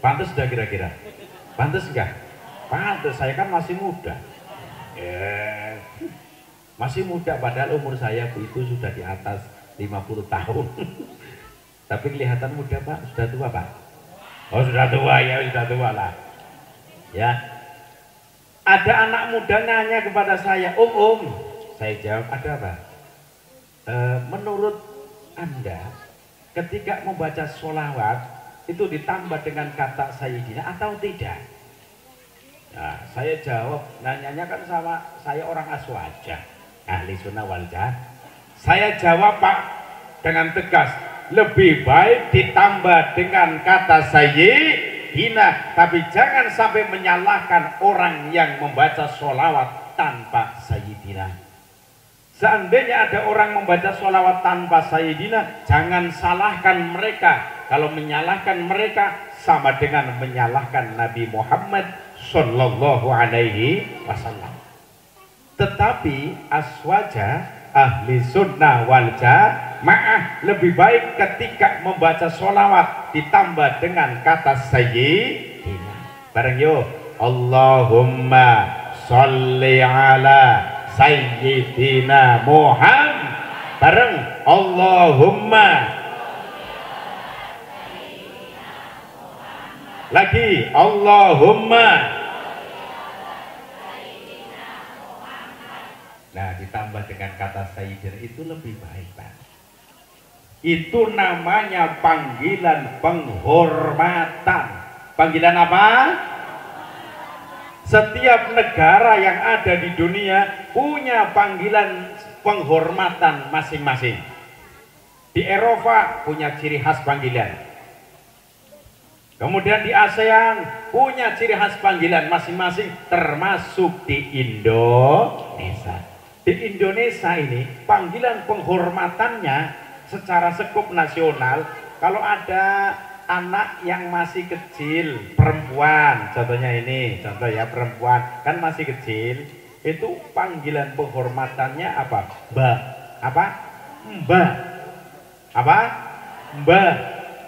Pantes dah kira-kira? Pantes enggak? Pantes, saya kan masih muda. Masih muda, padahal umur saya itu sudah di atas 50 tahun. Tapi kelihatan muda, Pak. Sudah tua, Pak? Oh, sudah tua, ya sudah tua lah. Ya. Ada anak muda nanya kepada saya, Om. Saya jawab, ada apa? Menurut Anda, ketika membaca sholawat itu ditambah dengan kata sayyidina atau tidak? Nah, saya jawab, nanyanya kan sama saya orang Aswaja, ahli sunnah wal jamaah. Saya jawab, Pak, dengan tegas, lebih baik ditambah dengan kata sayyidina, tapi jangan sampai menyalahkan orang yang membaca sholawat tanpa sayyidina. Seandainya ada orang membaca sholawat tanpa sayyidina, jangan salahkan mereka. Kalau menyalahkan mereka sama dengan menyalahkan Nabi Muhammad Sallallahu Alaihi Wasallam. Tetapi Aswaja ahli sunnah wal jamaah lebih baik ketika membaca sholawat ditambah dengan kata sayyidina. Bareng yuk, Allahumma sholli ala sayyidina Muhammad. Bareng, Allahumma. Lagi, Allahumma. Nah, ditambah dengan kata sayyidina itu lebih baik, Pak. Itu namanya panggilan penghormatan. Panggilan apa? Setiap negara yang ada di dunia punya panggilan penghormatan masing-masing. Di Eropa punya ciri khas panggilan. Kemudian di ASEAN punya ciri khas panggilan masing-masing, termasuk di Indonesia. Di Indonesia ini panggilan penghormatannya secara skup nasional, kalau ada anak yang masih kecil, perempuan, contohnya ini, contoh ya, perempuan kan masih kecil, itu panggilan penghormatannya apa? Mbak. Apa? Mbak. Apa? Mbak.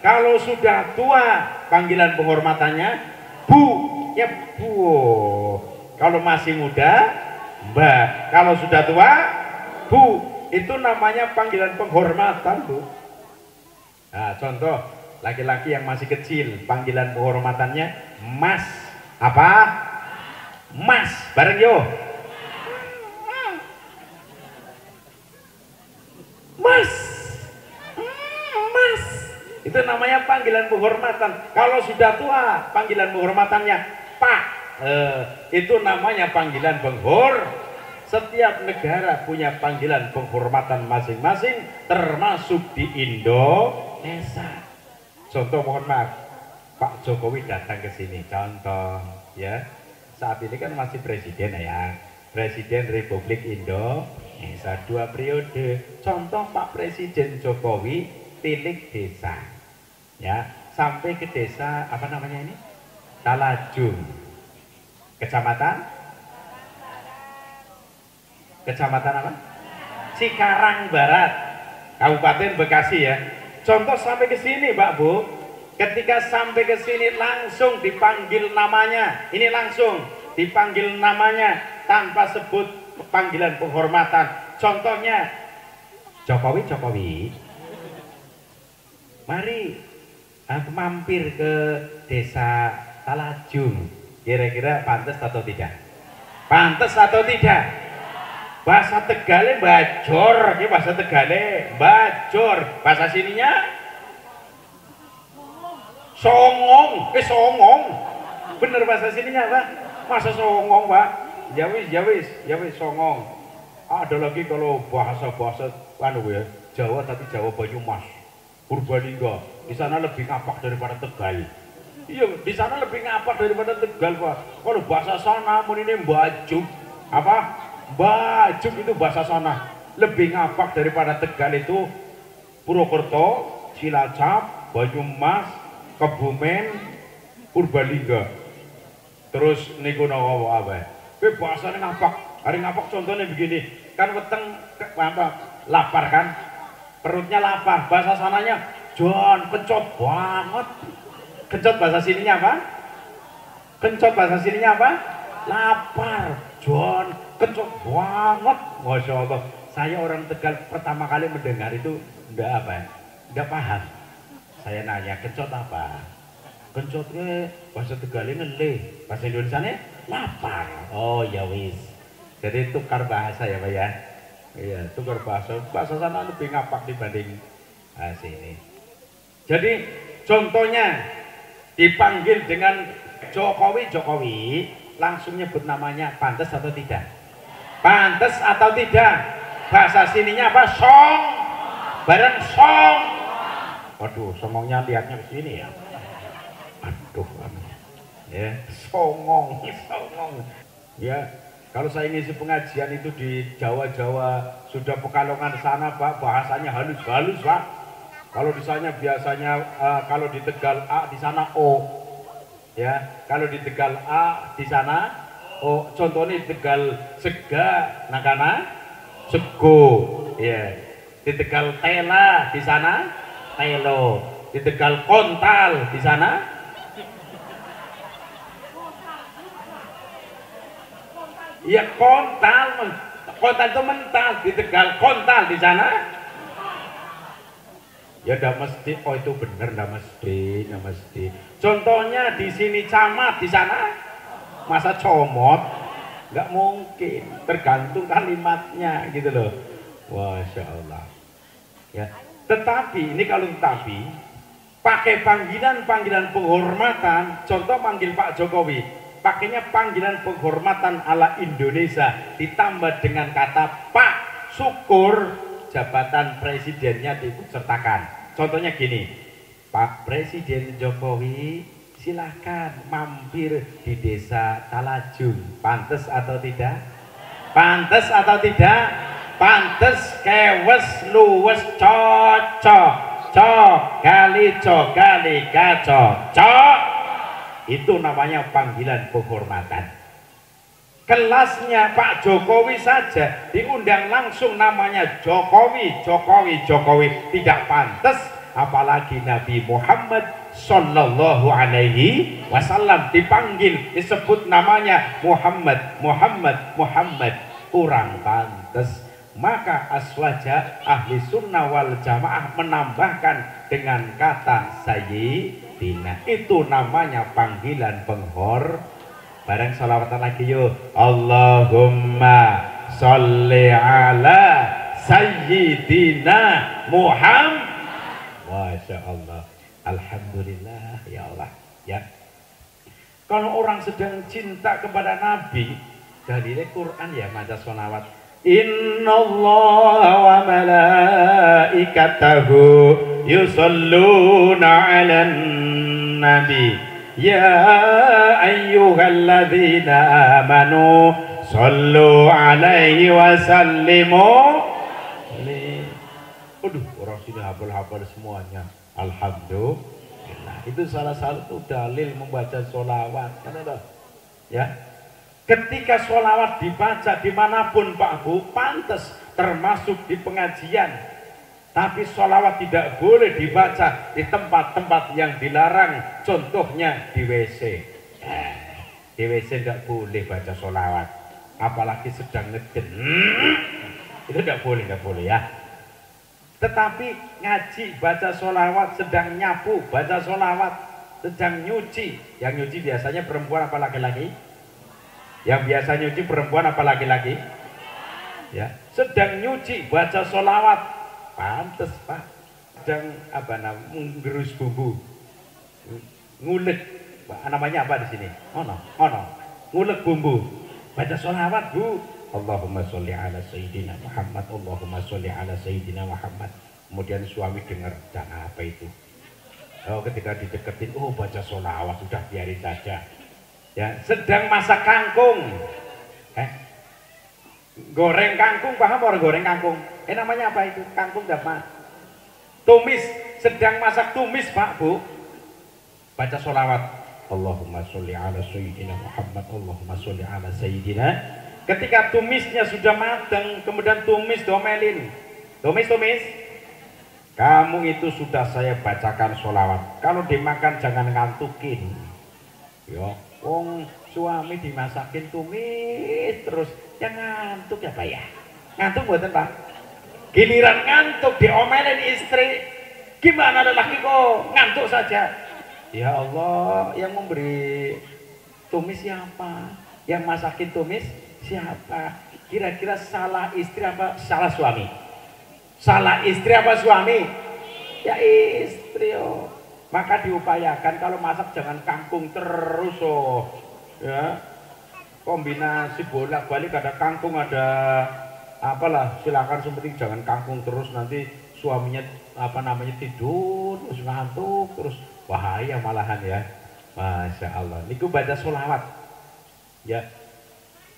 Kalau sudah tua, panggilan penghormatannya Bu. Ya Bu. Kalau masih muda, Mbak. Kalau sudah tua, Bu. Itu namanya panggilan penghormatan, Bu. Nah, contoh laki-laki yang masih kecil, panggilan penghormatannya Mas. Apa? Mas. Bareng yo. Mas. Mas. Itu namanya panggilan penghormatan. Kalau sudah tua, panggilan penghormatannya Pak. Itu namanya panggilan penghormatan. Setiap negara punya panggilan penghormatan masing-masing, termasuk di Indonesia. Contoh, mohon maaf, Pak Jokowi datang ke sini, contoh ya, saat ini kan masih presiden ya, Presiden Republik Indonesia 2 periode. Contoh, Pak Presiden Jokowi pilih desa, ya, sampai ke desa apa namanya ini, Talajung. Kecamatan? Kecamatan apa? Cikarang Barat, Kabupaten Bekasi ya. Contoh sampai ke sini, Mbak Bu. Ketika sampai ke sini langsung dipanggil namanya. Ini langsung dipanggil namanya tanpa sebut panggilan penghormatan. Contohnya Jokowi, Jokowi. Mari mampir ke desa Talajung. Kira-kira pantas atau tidak? Pantas atau tidak? Bahasa Tegalnya bajor, ini bahasa Tegalnya bajor. Bahasa sininya songong, songong. Bener bahasa sininya Pak? Masa songong Pak? Ya wis songong. Ada lagi kalau bahasa-bahasa ya, Jawa tapi Jawa Banyumas, Purbalingga. Di sana lebih ngapak daripada Tegal. Iya, di sana lebih ngapak daripada Tegal Pak. Kalau bahasa sana ini Bajuk. Apa? Bajuk itu bahasa sana. Lebih ngapak daripada Tegal itu Purwokerto, Cilacap, Banyumas, Kebumen, Purbalingga. Terus niku nawa apa? Kowe bahasane ngapak. Hari ngapak contohnya begini. Kan weteng apa? Lapar kan? Perutnya lapar. Bahasa sananya John, kencot banget. Kencot bahasa sininya apa? Kencot bahasa sininya apa? Lapar. John, kencot banget. Masya Allah. Saya orang Tegal pertama kali mendengar itu enggak apa? Enggak paham. Saya nanya, kencot apa? Kencotnya bahasa Tegalnya ngelih. Bahasa Indonesianya lapar. Oh ya wis. Jadi tukar bahasa ya Pak ya. Iya, tukar bahasa. Bahasa sana lebih ngapak dibanding sini. Jadi contohnya dipanggil dengan Jokowi, Jokowi, langsung nyebut namanya, pantas atau tidak? Pantas atau tidak? Bahasa sininya apa? Song. Bareng song. Waduh, songongnya lihatnya ke sini ya. Aduh, ya, songong, songong. Ya, kalau saya ngisi pengajian itu di Jawa-Jawa, sudah Pekalongan sana Pak, bahasanya halus-halus Pak. Kalau di sana biasanya kalau di Tegal A, di sana O. Ya, kalau di Tegal A, di sana O. Contohnya di Tegal Sega, nakana Sego. Ya. Di Tegal Tela, di sana Telo. Di Tegal Kontal, di sana ya kontal. Kontal itu mental. Di Tegal Kontal, di sana ya ndak mesti. Oh itu bener, ndak mesti, ndak mesti. Contohnya di sini camat, di sana masa comot? Nggak mungkin. Tergantung kalimatnya gitu loh. Masya Allah. Ya. Tetapi ini kalau tetapi pakai panggilan penghormatan. Contoh manggil Pak Jokowi, pakainya panggilan penghormatan ala Indonesia ditambah dengan kata Pak, syukur jabatan presidennya diikutsertakan. Contohnya gini, Pak Presiden Jokowi silahkan mampir di desa Talajung. Pantes atau tidak? Pantes atau tidak? Pantes, kewes, luwes, cocok, gali kaco, cok. Itu namanya panggilan penghormatan. Kelasnya Pak Jokowi saja diundang langsung namanya Jokowi, tidak pantas, apalagi Nabi Muhammad Sallallahu Alaihi Wasallam dipanggil, disebut namanya Muhammad, kurang pantas. Maka aswaja ahli sunnah wal jamaah menambahkan dengan kata sayyidina. Itu namanya panggilan penghormatan. Bareng salawatan lagi yuk. Allahumma sholli ala sayyidina Muhammad. Masya Allah. Alhamdulillah ya Allah. Ya. Kalau orang sedang cinta kepada Nabi, dalilnya Quran ya, maca sholawat. Innallaha wa malaikatahu yusholluna 'alan nabi. Ya ayyuhalladzina amanu sallu alaihi wa sallimu. Aduh, orang sini hafal-hafal semuanya. Alhamdulillah. Itu salah satu dalil membaca sholawat. Kan ada? Ya. Ketika sholawat dibaca dimanapun Pak Bu, pantas termasuk di pengajian. Tapi sholawat tidak boleh dibaca di tempat-tempat yang dilarang, contohnya di WC. Di WC tidak boleh baca sholawat, apalagi sedang ngeden. Itu tidak boleh ya. Tetapi ngaji baca sholawat, sedang nyapu baca sholawat, sedang nyuci. Yang nyuci biasanya perempuan apa laki-laki? Yang biasa nyuci perempuan apa laki-laki? Ya, sedang nyuci baca sholawat, pantes Pak. Sedang apa namanya, menggerus bumbu, ngulek, namanya apa di sini? Ngulek bumbu, baca sholawat Bu. Allahumma sholli ala sayyidina Muhammad, Allahumma sholli ala sayyidina Muhammad. Kemudian suami dengar, dan apa itu? Oh, ketika dideketin, oh baca sholawat, sudah biarin saja. Ya, sedang masak kangkung, goreng kangkung, paham orang goreng kangkung? Namanya apa itu? Kangkung apa? Tumis, sedang masak tumis Pak Bu. Baca sholawat, Allahumma sholli ala sayyidina Muhammad, Allahumma sholli ala sayyidina. Ketika tumisnya sudah matang, kemudian tumis domelin, tumis, kamu itu sudah saya bacakan sholawat. Kalau dimakan jangan ngantukin. Yo, wong suami dimasakin tumis terus, yang ngantuk ya Pak ya? Ngantuk buatan Pak? Giliran ngantuk diomelin istri, gimana lelaki kok ngantuk saja? Ya Allah, yang memberi tumis siapa? Yang masakin tumis siapa? Kira-kira salah istri apa salah suami? Salah istri apa suami? Ya istri oh. Maka diupayakan kalau masak jangan kangkung terus oh. Ya. Kombinasi bolak-balik, ada kangkung ada apalah, silakan, sepenting jangan kangkung terus, nanti suaminya apa namanya tidur terus ngantuk terus, bahaya malahan ya. Masya Allah. Niku baca sholawat ya.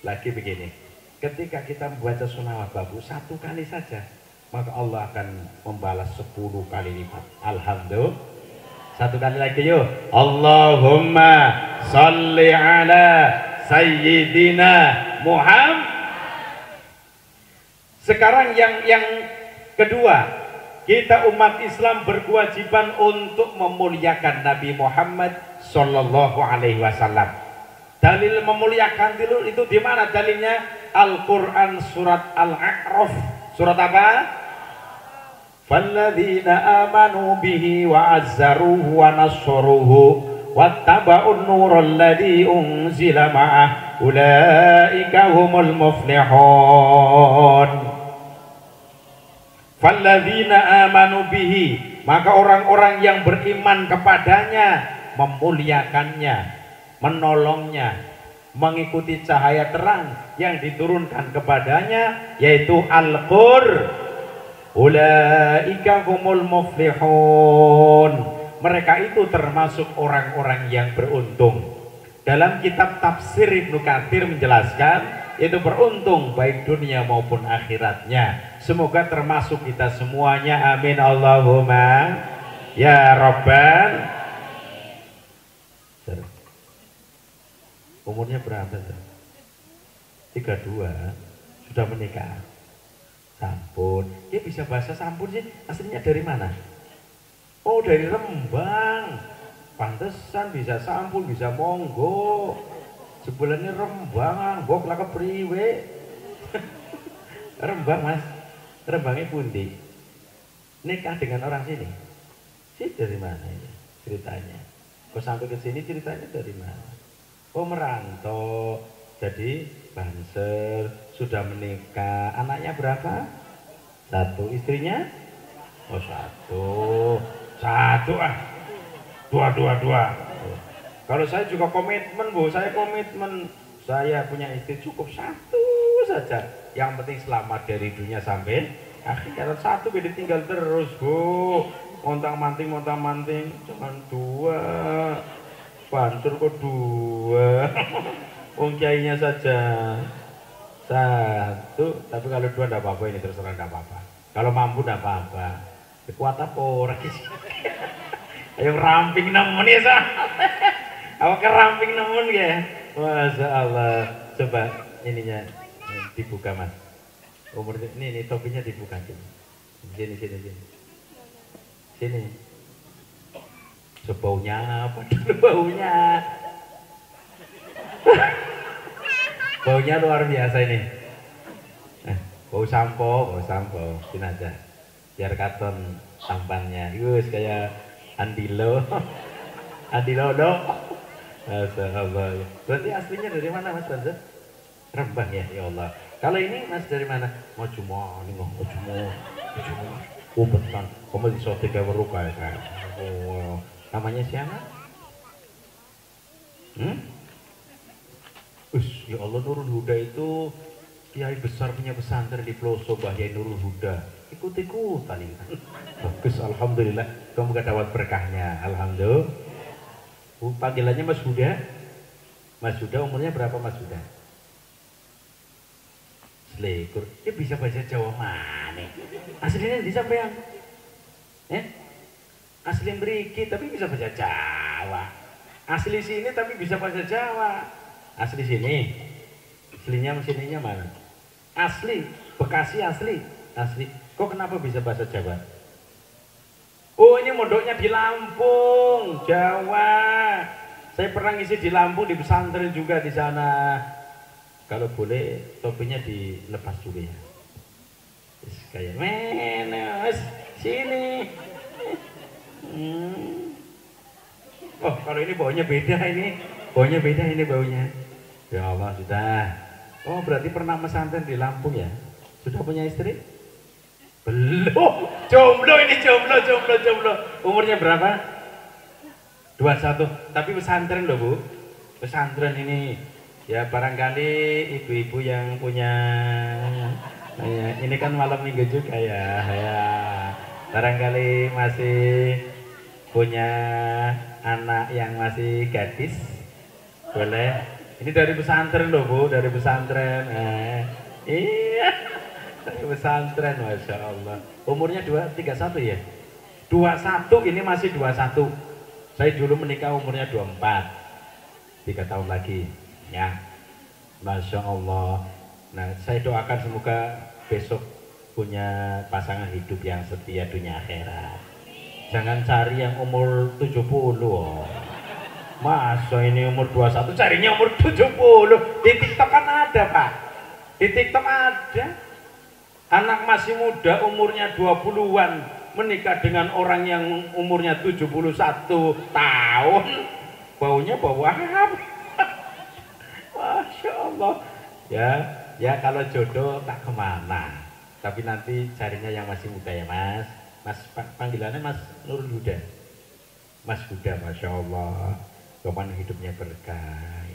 Lagi begini, ketika kita membaca sholawat Babu satu kali saja, maka Allah akan membalas 10 kali lipat. Alhamdulillah. Satu kali lagi yuk. Allahumma salli ala sayyidina Muhammad. Sekarang yang kedua, kita umat Islam berkewajiban untuk memuliakan Nabi Muhammad Sallallahu Alaihi Wasallam. Dalil memuliakan itu di mana dalilnya? Al-Quran surat Al-A'raf. Surat apa? Falladzina amanu bihi wa azzaruhu wa nasruhu wattaba'un nural ladzi unzila ma'ah ulaika humul muflihun. Falladzina amanu bihi, maka orang-orang yang beriman kepadanya memuliakannya, menolongnya, mengikuti cahaya terang yang diturunkan kepadanya, yaitu Al-Qur'an. Ulaika humul muflihun. Mereka itu termasuk orang-orang yang beruntung. Dalam kitab tafsir Ibnu Katsir menjelaskan, itu beruntung baik dunia maupun akhiratnya. Semoga termasuk kita semuanya, amin Allahumma ya Rabbal. Umurnya berapa? 32, sudah menikah. Sampun, dia bisa bahasa sampun sih, aslinya dari mana? Oh, dari Rembang. Pantesan bisa sampun, bisa monggo. Sebulannya Rembang, bok lah kepriwe. Rembang Mas, Rembangnya pundi? Nikah dengan orang sini? Sih dari mana ini ceritanya? Kok sampai ke sini ceritanya dari mana? Oh, merantau, jadi Banser, sudah menikah. Anaknya berapa? 1. Istrinya? Oh, 1 ah. 2. Kalau saya juga komitmen Bu, saya komitmen. Saya punya istri cukup 1 saja. Yang penting selamat dari dunia sampai akhirat. 1 beda tinggal terus Bu. Montang-manting, jangan 2. Banser kok 2. Wong kiainya saja 1, tapi kalau 2 enggak apa-apa, ini terserah enggak apa-apa. Kalau mampu enggak apa-apa. Kuat apa orang sih? Ayo ramping nemen ya sah. Apa keramping nemen ya? Masya Allah. coba ininya dibuka mas. Umur ini topinya dibuka sini. Sini. Baunya apa dulu baunya? Baunya luar biasa ini. Bau sampo. Sini aja. Biar katon tampannya. Yus kayak Andilo. Andilo dong. Masya berarti aslinya dari mana mas Banza? Rembang ya, ya Allah. Kalau ini mas dari mana? Mau cuma betan. Kamu di sote kayak berupa kan? Oh, namanya siapa? Ya Allah, Nurul Huda itu kiai besar punya pesantren di Ploso, Bahya Nurul Huda. Ikut-ikutan ini. Bagus, alhamdulillah. Kamu gak dapat berkahnya, alhamdulillah. Panggilannya Mas Huda. Mas Huda umurnya berapa Mas Huda? Selekur. Dia bisa baca Jawa mana? Aslinya di sampean. Asli Mriki tapi bisa baca Jawa. Asli sini tapi bisa baca Jawa. Asli sini. Aslinya sininya mana? Asli Bekasi asli. Kok kenapa bisa bahasa Jawa? Oh ini mondoknya di Lampung, Jawa. Saya pernah ngisi di Lampung di pesantren juga di sana. Kalau boleh topinya dilepas dulu ya. Terus kayak menes sini. Oh kalau ini baunya beda ini. Baunya. Ya Allah sudah. Oh berarti pernah pesantren di Lampung ya? Sudah punya istri? Belum, jomblo. Umurnya berapa? 21. Tapi pesantren loh Bu. Pesantren ini ya barangkali ibu-ibu yang punya ini kan malam minggu juga ya. Barangkali masih punya anak yang masih gadis. Boleh. Ini dari pesantren loh Bu, dari pesantren. Iya. Pesantren, Masya Allah. Umurnya 31 ya? 21, ini masih 21. Saya dulu menikah umurnya 24. 3 tahun lagi ya. Masya Allah. Nah saya doakan semoga besok punya pasangan hidup yang setia dunia akhirat. Jangan cari yang umur 70. Masa ini umur 21 carinya umur 70. Di TikTok kan ada Pak. Di TikTok ada. Anak masih muda umurnya 20-an menikah dengan orang yang umurnya 71 tahun. Baunya bau apa? Masya Allah. Ya kalau jodoh tak kemana. Tapi nanti carinya yang masih muda ya Mas. Mas panggilannya Mas Nurul Huda. Mas Huda, Masya Allah. Kapan hidupnya berkah.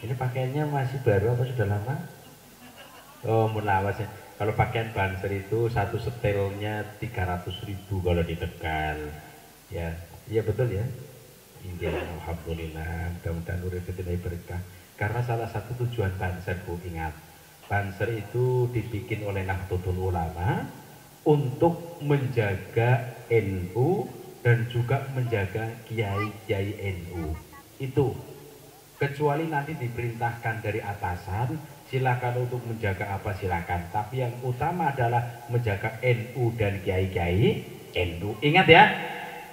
Ini pakaiannya masih baru apa sudah lama? Oh mulawas ya. Kalau pakaian Banser itu satu setelnya 300.000 kalau di Tegal. Ya betul ya. Injil alhamdulillah. Mudah-mudahan urip ini berkah. Karena salah satu tujuan Banser Bu ingat. Banser itu dibikin oleh Nahdlatul Ulama untuk menjaga NU dan juga menjaga kiai-kiai NU. Itu kecuali nanti diperintahkan dari atasan. Silakan untuk menjaga apa silakan, tapi yang utama adalah menjaga NU dan kiai-kiai NU. Ingat ya,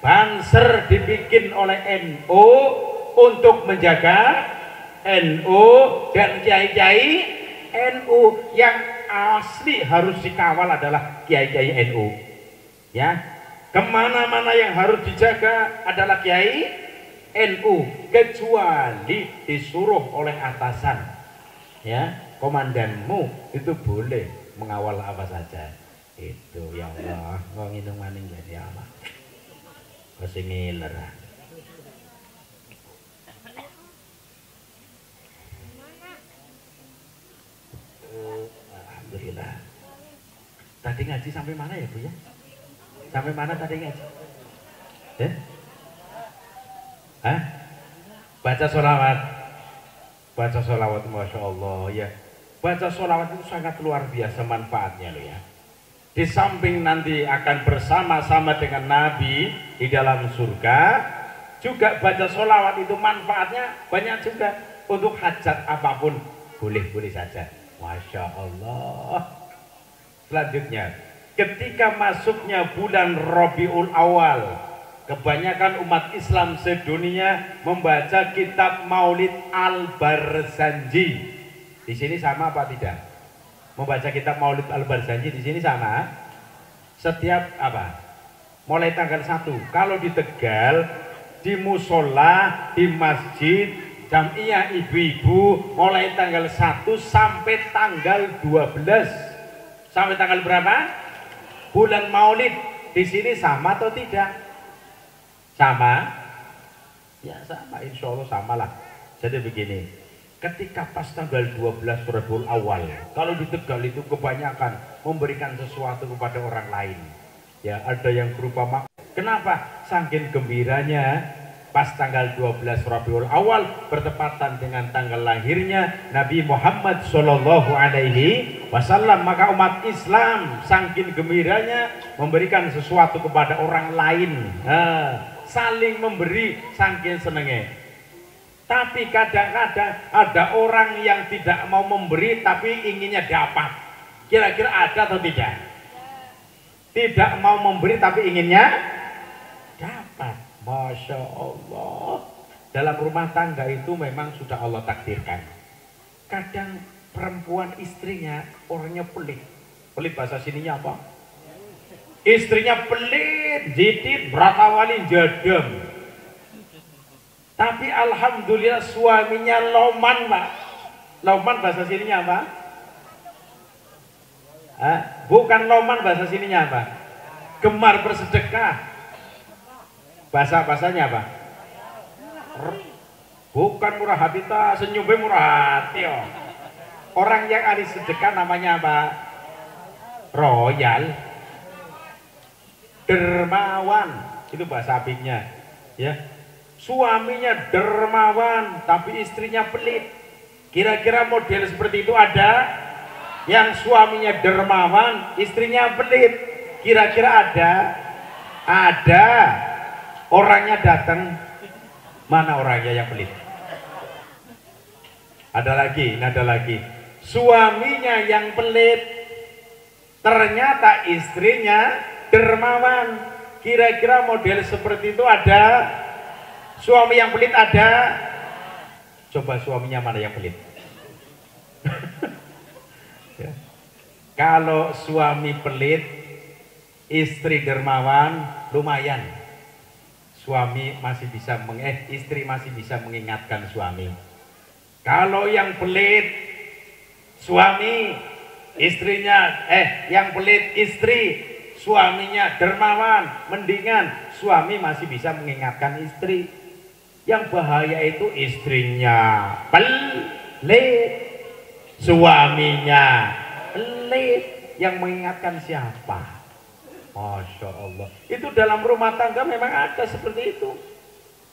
Banser dibikin oleh NU untuk menjaga NU dan kiai-kiai NU. Yang asli harus dikawal adalah kiai-kiai NU. Ya, kemana-mana yang harus dijaga adalah kiai NU, kecuali disuruh oleh atasan. Ya, komandanmu itu boleh mengawal apa saja. Itu ya Allah, mau nginung maning ya Allah. Masih ngiler. Alhamdulillah. Tadi ngaji sampai mana ya Bu ya? Sampai mana tadi ngaji? Baca sholawat. Baca sholawat, Masya Allah ya. Baca sholawat itu sangat luar biasa manfaatnya loh ya. Di samping nanti akan bersama-sama dengan Nabi di dalam surga, juga baca sholawat itu manfaatnya banyak juga untuk hajat apapun. Boleh-boleh saja. Masya Allah. Selanjutnya, ketika masuknya bulan Rabiul Awal, kebanyakan umat Islam sedunia membaca kitab Maulid Al-Barzanji. Di sini sama apa tidak? Membaca kitab Maulid Al-Barzanji di sini sama. Setiap apa? Mulai tanggal 1. Kalau di Tegal, di musola, di masjid, jamiah ibu-ibu, mulai tanggal 1 sampai tanggal 12. Sampai tanggal berapa? Bulan Maulid. Di sini sama atau tidak? Sama? Ya sama, insya Allah sama lah. Jadi begini, ketika pas tanggal 12 Rabiul Awal, kalau di Tegal itu kebanyakan memberikan sesuatu kepada orang lain. Ya, ada yang berupa mak. Kenapa? Saking gembiranya pas tanggal 12 Rabiul Awal bertepatan dengan tanggal lahirnya Nabi Muhammad Shallallahu Alaihi Wasallam, maka umat Islam saking gembiranya memberikan sesuatu kepada orang lain. Saling memberi saking senengnya. Tapi kadang-kadang ada orang yang tidak mau memberi tapi inginnya dapat. Kira-kira ada atau tidak? Tidak mau memberi tapi inginnya dapat. Masya Allah. Dalam rumah tangga itu memang sudah Allah takdirkan. Kadang perempuan istrinya orangnya pelit. Pelit bahasa sininya apa? Istrinya pelit, jidit, beratawali, jadem. Tapi alhamdulillah suaminya loman, Pak. Loman bahasa sininya apa? Bukan loman bahasa sininya apa? Gemar bersedekah. Bahasanya apa? Bukan murah hati, senyumnya murah hati. Oh. Orang yang ahli sedekah namanya apa? Royal, dermawan. Itu bahasa Arabnya, ya. Suaminya dermawan tapi istrinya pelit. Kira-kira model seperti itu ada? Yang suaminya dermawan, istrinya pelit. Kira-kira ada? Ada. Orangnya datang, mana orangnya yang pelit? Ada lagi. Suaminya yang pelit, ternyata istrinya dermawan. Kira-kira model seperti itu ada? Suami yang pelit ada? Coba suaminya mana yang pelit? Ya. Kalau suami pelit, istri dermawan, lumayan. Istri masih bisa mengingatkan suami. Kalau yang pelit suami, yang pelit istri, suaminya dermawan, mendingan suami masih bisa mengingatkan istri. Yang bahaya itu istrinya pelit, suaminya pelit, yang mengingatkan siapa? Masya Allah. Itu dalam rumah tangga memang ada seperti itu.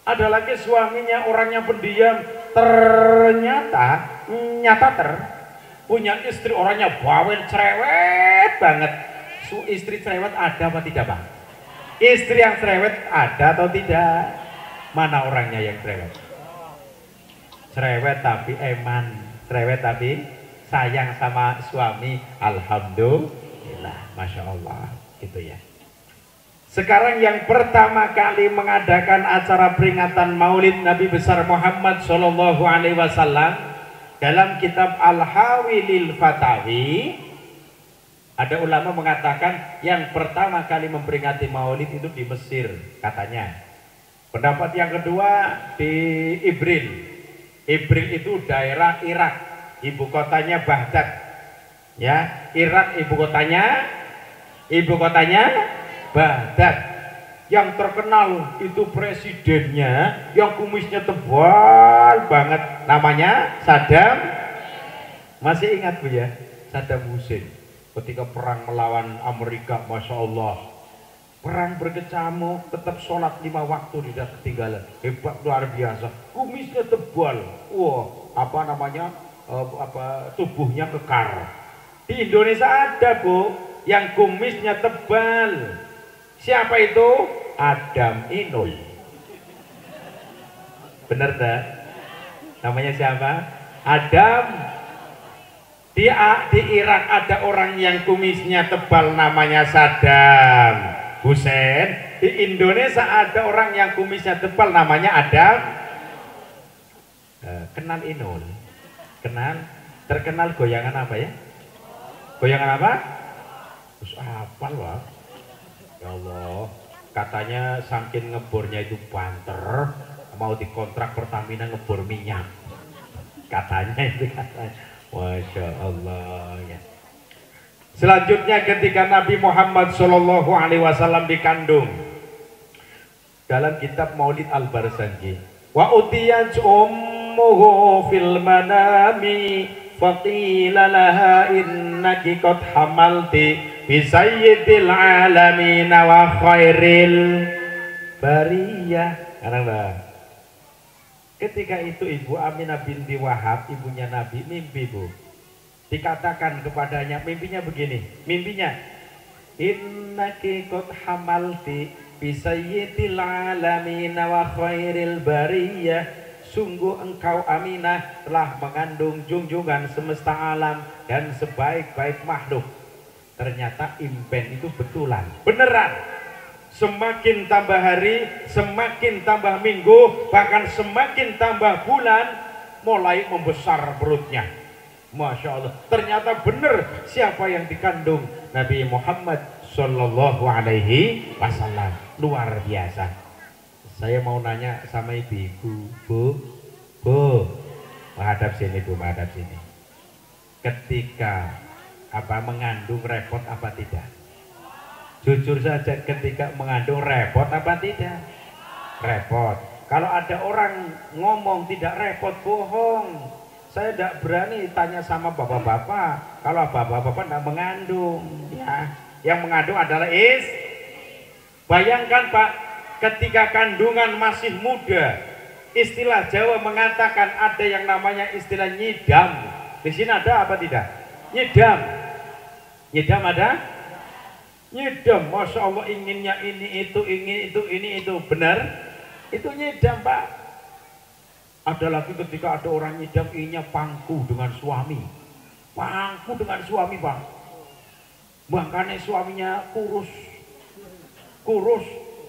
Ada lagi suaminya orangnya pendiam, ternyata punya istri orangnya bawel cerewet banget. Istri cerewet ada apa tidak, Bang? Istri yang cerewet ada atau tidak? Mana orangnya yang cerewet? Cerewet tapi eman, cerewet tapi sayang sama suami. Alhamdulillah, Masya Allah, gitu ya. Sekarang yang pertama kali mengadakan acara peringatan Maulid Nabi besar Muhammad Shallallahu Alaihi Wasallam dalam kitab Al-Hawi lil Fatawi, ada ulama mengatakan yang pertama kali memperingati Maulid itu di Mesir katanya. Pendapat yang kedua di Ibril. Ibril itu daerah Irak, ibu kotanya Baghdad. Ya, Irak ibu kotanya Baghdad. Yang terkenal itu presidennya yang kumisnya tebal banget, namanya Saddam. Masih ingat Bu ya? Saddam Hussein ketika perang melawan Amerika, Masya Allah, perang berkecamuk, tetap sholat 5 waktu tidak ketinggalan. Hebat luar biasa. Kumisnya tebal, tubuhnya kekar. Di Indonesia ada Bu yang kumisnya tebal. Siapa itu? Adam Inul. Bener tak? Namanya siapa? Adam Di Irak ada orang yang kumisnya tebal namanya Saddam Hussein. Di Indonesia ada orang yang kumisnya tebal namanya Adam. Kenal Inul? Kenal? Terkenal goyangan apa ya? Goyangan apa? Terus apa loh? Ya Allah, katanya saking ngebornya itu banter, mau dikontrak Pertamina ngebor minyak. Katanya itu katanya. Masya Allah ya. Selanjutnya ketika Nabi Muhammad Shallallahu Alaihi Wasallam dikandung, dalam kitab Maulid Al-Barzanji, wa utiyat ummuhu fil manami faqila laha innaki qad hamalti bi sayyidil alamin wa khairil bariyah. Karena ketika itu Ibu Aminah binti Wahab, ibunya Nabi, mimpi, Bu. Dikatakan kepadanya, mimpinya begini, mimpinya innaki qad hamalti bi sayyidil alamin wa khairil bariyah. Sungguh engkau Aminah telah mengandung junjungan semesta alam dan sebaik-baik makhluk. Ternyata impen itu betulan, beneran. Semakin tambah hari, semakin tambah minggu, bahkan semakin tambah bulan, mulai membesar perutnya. Masya Allah, ternyata benar siapa yang dikandung Nabi Muhammad Sallallahu Alaihi Wasallam. Luar biasa. Saya mau nanya sama ibu, Bu, menghadap sini, Bu, menghadap sini. Ketika mengandung repot apa tidak? Jujur saja, ketika mengandung repot apa tidak? Repot. Kalau ada orang ngomong tidak repot, bohong. Saya tidak berani tanya sama bapak-bapak. Kalau bapak-bapak tidak mengandung, ya, yang mengandung adalah Bayangkan Pak, ketika kandungan masih muda, istilah Jawa mengatakan ada yang namanya istilah nyidam. Di sini ada apa tidak? Nyidam. Nyidam ada? Nyidam, Masya Allah, inginnya ini itu, ingin itu, ini itu, benar? Itu nyidam, Pak. Ada lagi ketika ada orang nyidam, inginnya pangku dengan suami. Pangku dengan suami, Pak. Makanya suaminya kurus,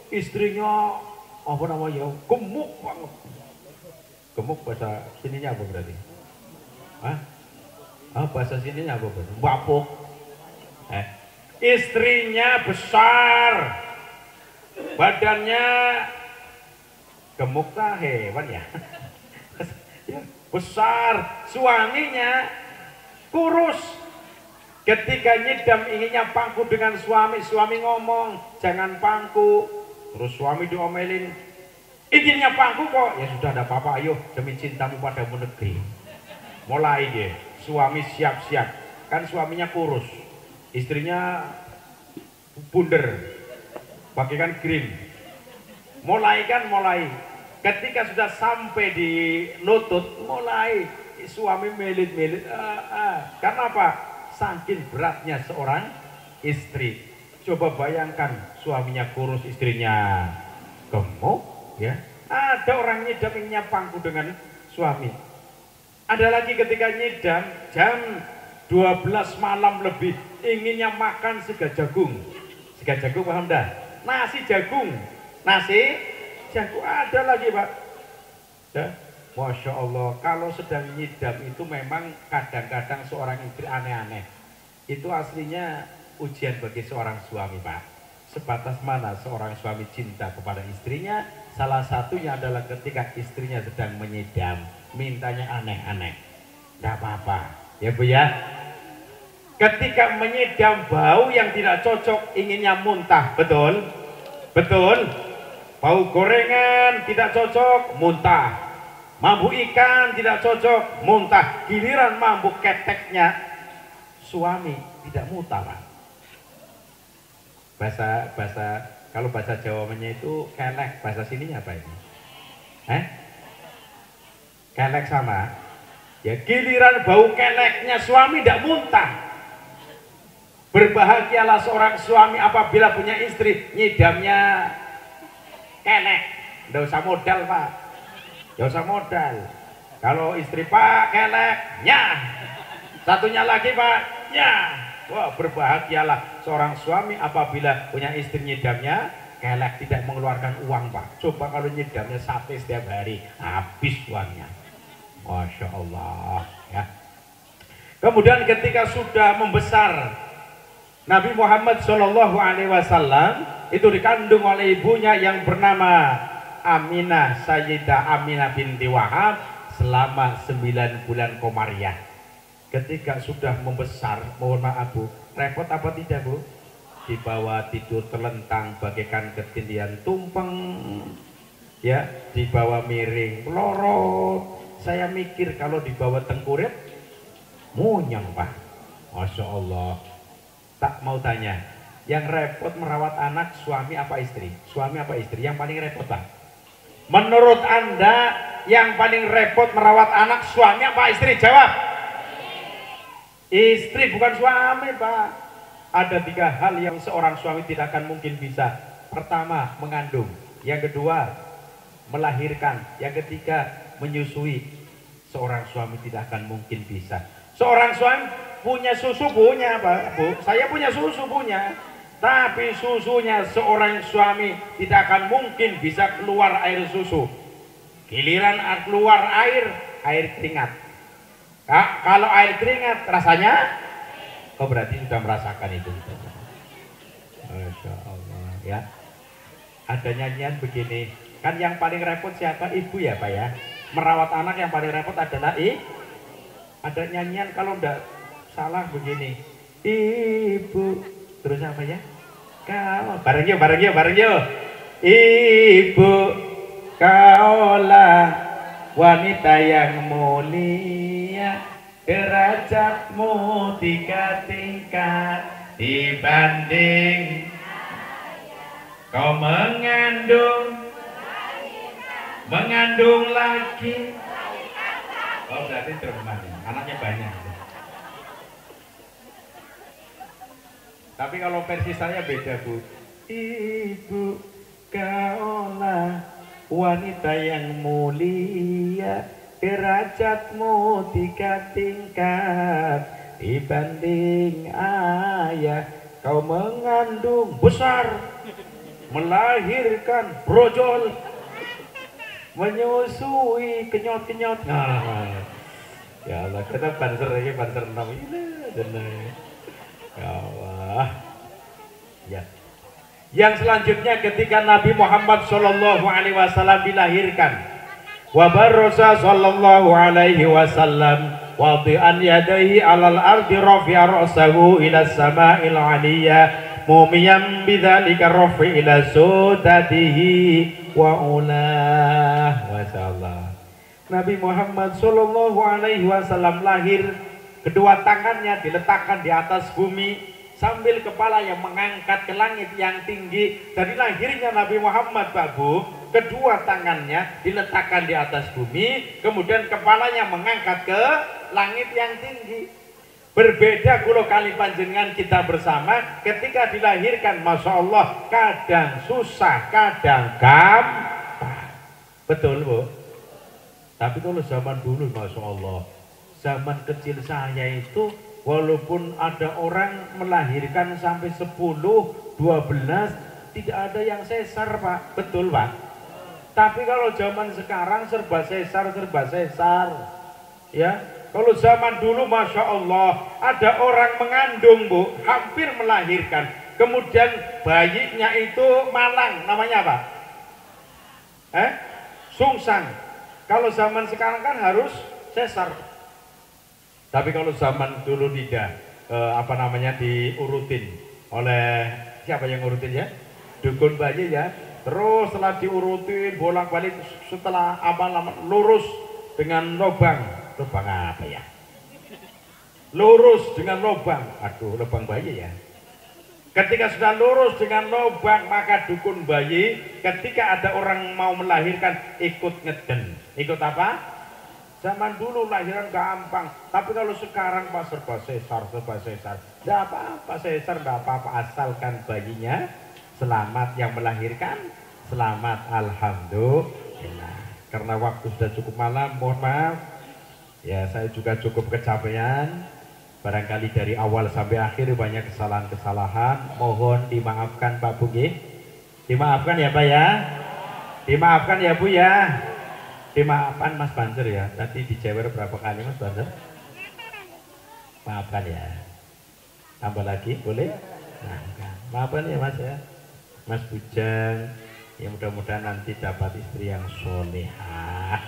istrinya apa namanya, gemuk banget. Gemuk bahasa sininya apa berarti? Hah? Bahasa sininya apa berarti? Bapuk. Istrinya besar, badannya gemuk lah, hewan ya. Besar, suaminya kurus. Ketika nyidam inginnya pangku dengan suami, suami ngomong jangan pangku, terus suami diomelin, inginnya pangku kok, ya sudah ada apa-apa, ayo demi cintamu padamu negeri. Mulai dia, suami siap-siap, kan suaminya kurus, istrinya bunder, pakaikan krim. Mulai ketika sudah sampai di lutut, mulai suami melit-melit. Karena apa? Saking beratnya seorang istri. Coba bayangkan suaminya kurus, istrinya gemuk, ya. Ada orang nyidam pangku dengan suami. Ada lagi ketika nyidam jam 12 malam lebih, inginnya makan sega jagung. Sega jagung paham dah? Nasi jagung. Ada lagi, Pak. Ya. Masya Allah, kalau sedang nyidam itu memang kadang-kadang seorang istri aneh-aneh. Itu aslinya ujian bagi seorang suami, Pak. Sebatas mana seorang suami cinta kepada istrinya, salah satunya adalah ketika istrinya sedang menyidam, mintanya aneh-aneh. Tidak apa-apa, ya Bu ya. Ketika menyidam bau yang tidak cocok, inginnya muntah, betul? Betul? Bau gorengan tidak cocok, muntah. Mambu ikan tidak cocok, muntah. Giliran mambu keteknya suami tidak muntah, Pak. Kalau bahasa Jawanya itu kelek, bahasa sininya apa ini? Kelek sama. Ya giliran bau keleknya suami tidak muntah. Berbahagialah seorang suami apabila punya istri nyidamnya kelek. Tidak usah modal, Pak. Gak usah modal. Kalau istri Pak kelek, nyah. Satunya lagi Pak, ya, wah berbahagialah seorang suami apabila punya istri nyidamnya kelek, tidak mengeluarkan uang Pak. Coba kalau nyidamnya sate setiap hari, habis uangnya. Masya Allah ya. Kemudian ketika sudah membesar, Nabi Muhammad Shallallahu Alaihi Wasallam itu dikandung oleh ibunya yang bernama Aminah, Sayyidah Aminah binti Wahab selama 9 bulan komariah. Ketika sudah membesar, mohon maaf Bu, repot apa tidak Bu? Dibawa tidur terlentang bagaikan ketindihan tumpeng, ya, dibawa miring melorot. Saya mikir kalau dibawa tengkurit munyang Pak. Masya Allah. Tak mau tanya, yang repot merawat anak suami apa istri? Suami apa istri? Yang paling repot Pak? Menurut Anda yang paling repot merawat anak suami apa istri? Jawab. Istri, bukan suami Pak. Ada 3 hal yang seorang suami tidak akan mungkin bisa. Pertama, mengandung. Yang kedua, melahirkan. Yang ketiga, menyusui. Seorang suami tidak akan mungkin bisa. Seorang suami punya susu, punya Pak Bu. Saya punya susu, punya. Tapi susunya seorang suami tidak akan mungkin bisa keluar air susu. Giliran keluar air keringat. Kalau air keringat rasanya, oh berarti sudah merasakan itu. Masya Allah ya. Ada nyanyian begini, kan yang paling repot siapa? Ibu ya Pak ya. Merawat anak yang paling repot adalah ada nyanyian kalau enggak salah begini, ibu, terus apa ya? Kau bareng yuk. Ibu, kaulah wanita yang mulia, derajatmu 3 tingkat dibanding kau mengandung lagi. Oh berarti terjemahannya anaknya banyak. Tapi kalau versi saya beda Bu. Ibu, kaulah wanita yang mulia, derajatmu 3 tingkat dibanding ayah. Kau mengandung besar, melahirkan brojol, menyusui kenyot-kenyot. Nah, ya Allah, kita banser lagi, banser 6 ini. Ya Allah. Ya. Yang selanjutnya ketika Nabi Muhammad Shallallahu Alaihi Wasallam dilahirkan, wa barrosa Shallallahu Alaihi Wasallam wadi'an yadaihi alal ardi rafi'a ra'sahu ila sama'il 'aliyah mumiyan bidzalika rafi ila sudatihi wa ulah. Masyaallah. Nabi Muhammad Shallallahu Alaihi Wasallam lahir, kedua tangannya diletakkan di atas bumi sambil kepala yang mengangkat ke langit yang tinggi. Dari lahirnya Nabi Muhammad Pak Bu, kedua tangannya diletakkan di atas bumi, kemudian kepalanya mengangkat ke langit yang tinggi. Berbeda kulo kali panjenengan kita bersama ketika dilahirkan, Masya Allah, kadang susah, kadang gampang. Betul Bu? Tapi kalau zaman dulu Masya Allah, zaman kecil saya itu walaupun ada orang melahirkan sampai 10, 12, tidak ada yang sesar Pak. Betul Pak? Tapi kalau zaman sekarang serba sesar. Ya, kalau zaman dulu Masya Allah ada orang mengandung Bu, hampir melahirkan, kemudian bayinya itu malang, namanya apa? Sungsang. Kalau zaman sekarang kan harus sesar. Tapi kalau zaman dulu tidak, diurutin oleh siapa yang ngurutin ya? Dukun bayi ya. Terus setelah diurutin bolak-balik, setelah lurus dengan lubang apa ya? Lurus dengan lubang, aduh lubang bayi ya. Ketika sudah lurus dengan lubang, maka dukun bayi ketika ada orang mau melahirkan ikut ngeden. Ikut apa? Zaman dulu lahiran gampang, tapi kalau sekarang Pak serba sesar. Tidak apa-apa sesar, tidak apa-apa, asalkan bayinya selamat, yang melahirkan selamat, alhamdulillah. Karena waktu sudah cukup malam, mohon maaf. Ya saya juga cukup kecapean. Barangkali dari awal sampai akhir banyak kesalahan-kesalahan, mohon dimaafkan Pak Bu. Dimaafkan ya Pak ya. Dimaafkan ya Bu ya. Dimaafkan Mas Banser ya. Tadi dijewer berapa kali Mas Banser? Maafkan ya. Tambah lagi boleh? Nah, maafkan ya Mas ya. Mas Bujang, ya mudah-mudahan nanti dapat istri yang solehah,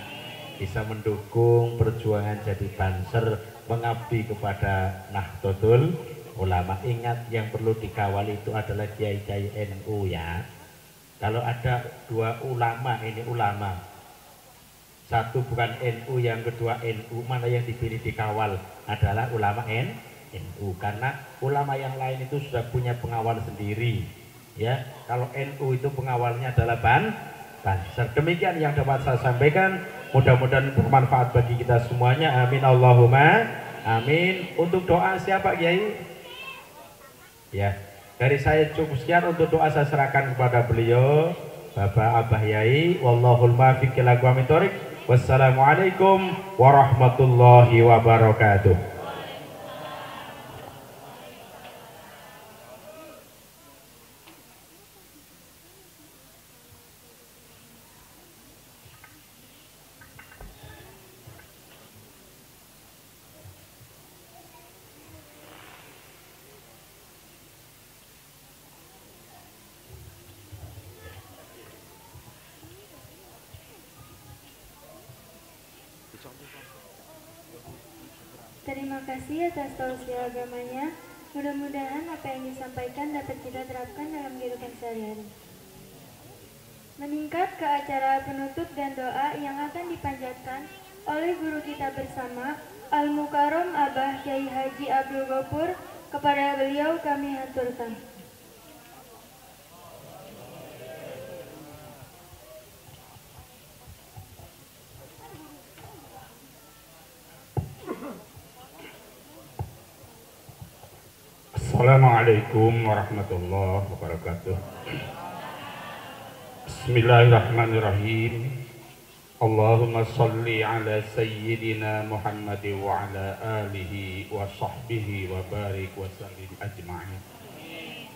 bisa mendukung perjuangan jadi Banser, mengabdi kepada Nahdlatul Ulama. Ingat, yang perlu dikawal itu adalah kiai-kiai NU ya. Kalau ada dua ulama, ini ulama, satu bukan NU, yang kedua NU, mana yang dipilih dikawal adalah ulama NU, karena ulama yang lain itu sudah punya pengawal sendiri ya. Kalau NU itu pengawalnya adalah Banser. Demikian yang dapat saya sampaikan, mudah-mudahan bermanfaat bagi kita semuanya, amin Allahumma amin. Untuk doa siapa Kiai? Ya, dari saya cukup sekian. Untuk doa saya serahkan kepada beliau Bapak Abah Yai. Wallahul muwaffiq ila aqwamit thoriq. Wassalamualaikum warahmatullahi wabarakatuh. Terima kasih atas tausiah agamanya. Mudah-mudahan apa yang disampaikan dapat kita terapkan dalam kehidupan sehari-hari. Meningkat ke acara penutup dan doa yang akan dipanjatkan oleh guru kita bersama, Al-Mukarram Abah Kyai Haji Abdul Ghafur. Kepada beliau kami haturkan. Assalamualaikum warahmatullahi wabarakatuh. Bismillahirrahmanirrahim. Allahumma salli ala sayyidina Muhammad wa ala alihi wa sahbihi wa barik wa sallim ajma'in.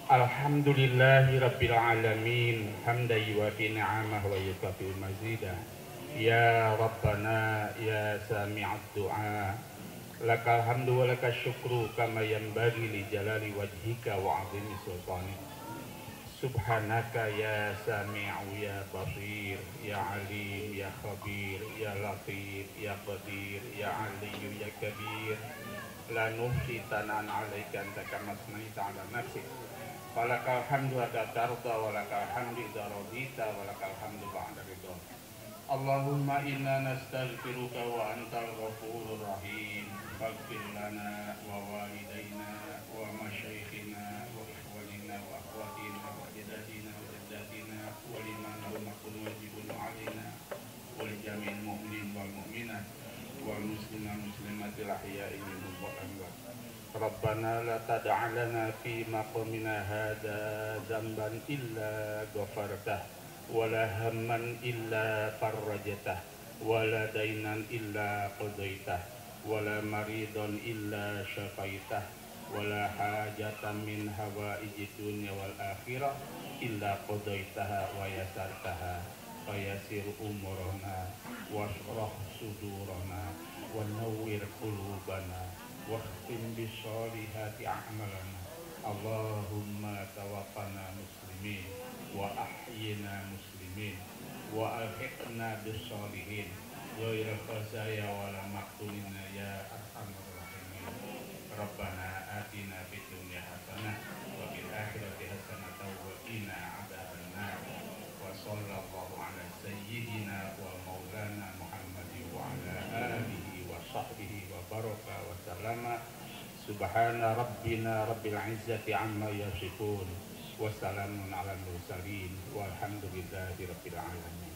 Alhamdulillahi rabbil alamin, hamdan yuwafi ni'amah wa yukafi mazidah. Ya Rabbana ya sami'ad du'a, lakal hamdu wa lakal syukru kama yanbaghi li jalali wajhika wa 'azimi sultanik. Subhanaka ya sami'u ya basir, ya alim ya khabir, ya latif ya qadir, ya aliyu ya kabir. La nuhsi tanan 'alaika anta kama asnaita 'ala nafsik. Falakal hamdu hatta tarda wa lakal hamdu idza radita wa lakal hamdu ba'da ridha. Allahumma inna nastaghfiruka wa antal ghafurur rahim. Faghfir lana wa walidayna wa masyayikhina wa ikhwanina wa akhwatina wa jadadina wa jaddatina wa liman lahu haqqun wajibun alaina wa li jami'il mu'minin wal mu'minat wal muslimin muslimatil ahya'i minhum wal amwat. Rabbana la tad'a lana fi maqamina hadza dzamban illa ghafartah wala hamman illa farrajtah wala dainan illa qadaitah wala maridon illa syafaitah wala hajatan min hawaijid dunya wal akhirah illa qadaitaha wa yasartaha wa yasir umurana washrah sudurana wa nawwir qulubana wa khtim bisolihati a'malana. Allahumma tawaffana muslimin wa ahyina muslimin wa alhiqna bis-sholihin ghairu khazaya wala maqtulina ya arhamar rahimin. Rabbana atina fid dunya hasanah wa fil akhirati hasanah wa qina adzabannar. Wa sallallahu ala sayyidina wa maulana Muhammadin wa ala alihi wa sahbihi wa baraka wa sallama. Subhana rabbina rabbil izzati amma yasifun. Wassalamun ala mursalin walhamdulillahi rabbil alamin.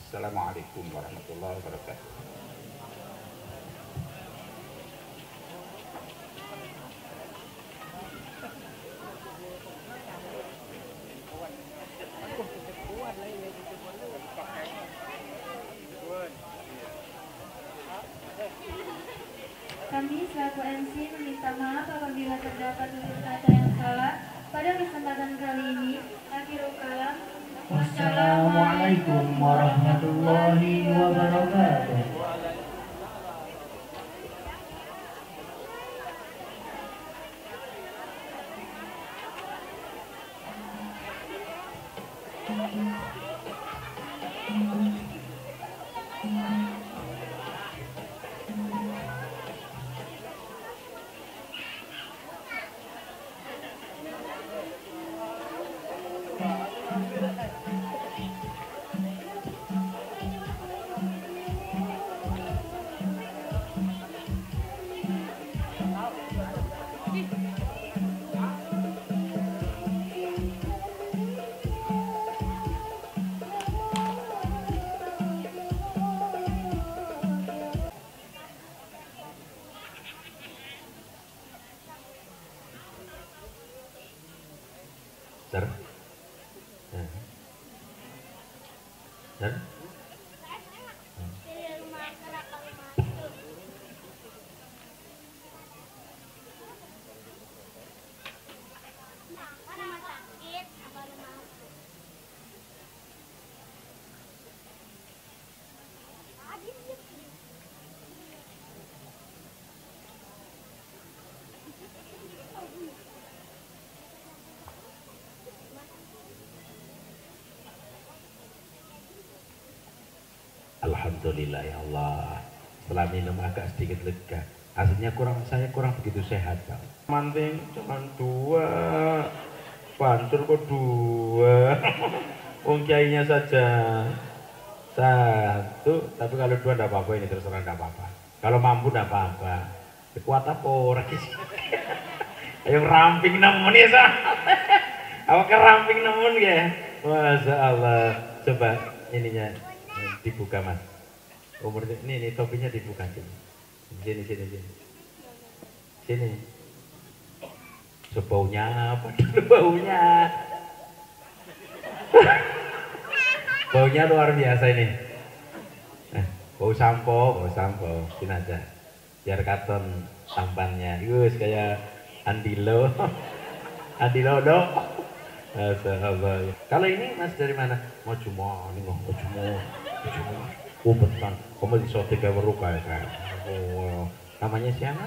Assalamualaikum warahmatullahi wabarakatuh. Kami selaku MC meminta maaf apabila terdapat tutur kata yang salah pada kesempatan kali ini. Akhirul kalam. Wassalamualaikum warahmatullahi wabarakatuh. Sir. Sir. Alhamdulillah ya Allah. Setelah minum agak sedikit lega. Aslinya saya kurang begitu sehat, Pak. Manting cuma 2. Bantur kok 2. Wong kiainya saja 1. Tapi kalau 2 enggak apa-apa, ini terserah enggak apa-apa. Kalau mampu enggak apa-apa. Kuat apa orang sih? Ayo ramping nemen ya, Sa. Awak ramping nemen ya. Masya Allah. Coba ininya dibuka, Mas. Umurnya ini topinya dibuka sini. Sini. Baunya apa dulu baunya? Baunya luar biasa ini. Bau sampo. Sini aja. Biar katon tampannya. Yus kayak Andilo. Andilo do. Allah. Kalau ini Mas dari mana? Mau cuma. Oh betul. Kamu di sote gaweruka kan? Oh, namanya siapa?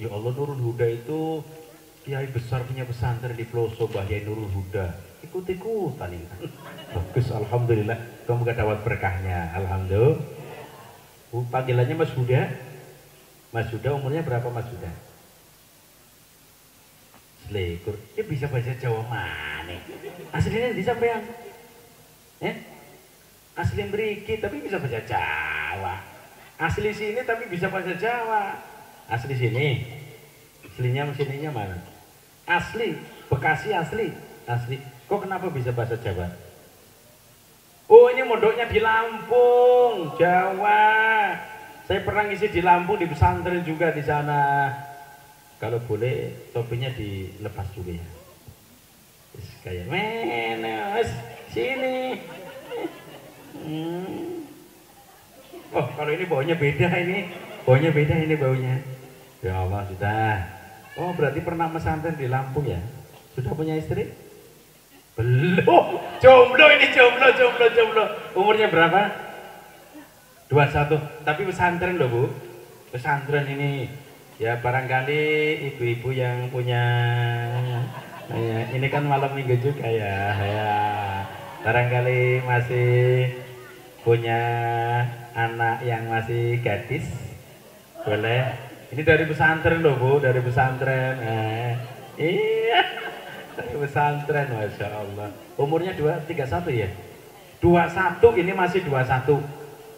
Ya Allah, Nurul Huda itu kiai besar punya pesantren di Ploso, Mbah Yai Nurul Huda. Ikut-ikutan ini. Bagus, alhamdulillah. Kamu gak dapat berkahnya, alhamdulillah. Panggilannya Mas Huda. Mas Huda umurnya berapa Mas Huda? Selekur. Dia bisa bahasa Jawa mana? Aslinya di sampean. Asli Mriki tapi bisa bahasa Jawa. Asli sini tapi bisa bahasa Jawa. Asli sini. Aslinya sininya mana? Asli Bekasi asli. Kok kenapa bisa bahasa Jawa? Oh, ini mondoknya di Lampung, Jawa. Saya pernah ngisi di Lampung di pesantren juga di sana. Kalau boleh topinya dilepas dulu ya. Kayak menes sini. Oh, kalau ini baunya beda ini. Baunya. Ya Allah, sudah. Oh, berarti pernah pesantren di Lampung ya? Sudah punya istri? Belum. Jomblo ini, jomblo. Umurnya berapa? 21. Tapi pesantren loh, Bu. Pesantren ini. Ya barangkali ibu-ibu yang punya ini kan malam minggu juga ya. Barangkali masih punya anak yang masih gadis, boleh. Ini dari pesantren loh Bu, dari pesantren. Iya, dari pesantren, Masya Allah. Umurnya 31 ya? 21, ini masih 21.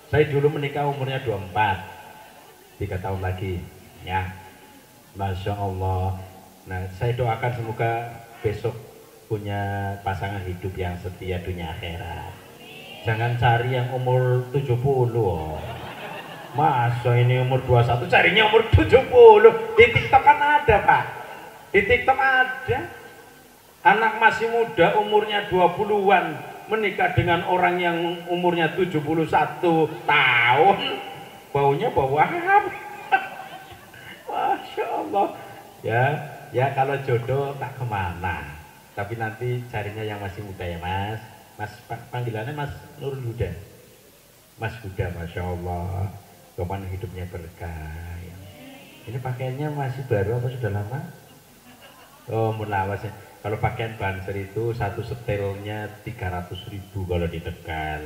Saya dulu menikah umurnya 24, 3 tahun lagi. Ya, Masya Allah. Nah, saya doakan semoga besok punya pasangan hidup yang setia dunia akhirat. Jangan cari yang umur 70. Masa ini umur 21 carinya umur 70. Di TikTok kan ada, Pak. Di TikTok ada. Anak masih muda umurnya 20-an menikah dengan orang yang umurnya 71 tahun, baunya bau apa? Masya Allah. Ya kalau jodoh tak kemana, tapi nanti carinya yang masih muda ya Mas. Mas panggilannya Mas Nurul Huda. Mas Huda, Masya Allah. Kapan hidupnya berkah. Ini pakaiannya masih baru apa sudah lama? Oh, mulawas ya. Kalau pakaian banser itu satu setelnya 300.000 kalau di Tegal.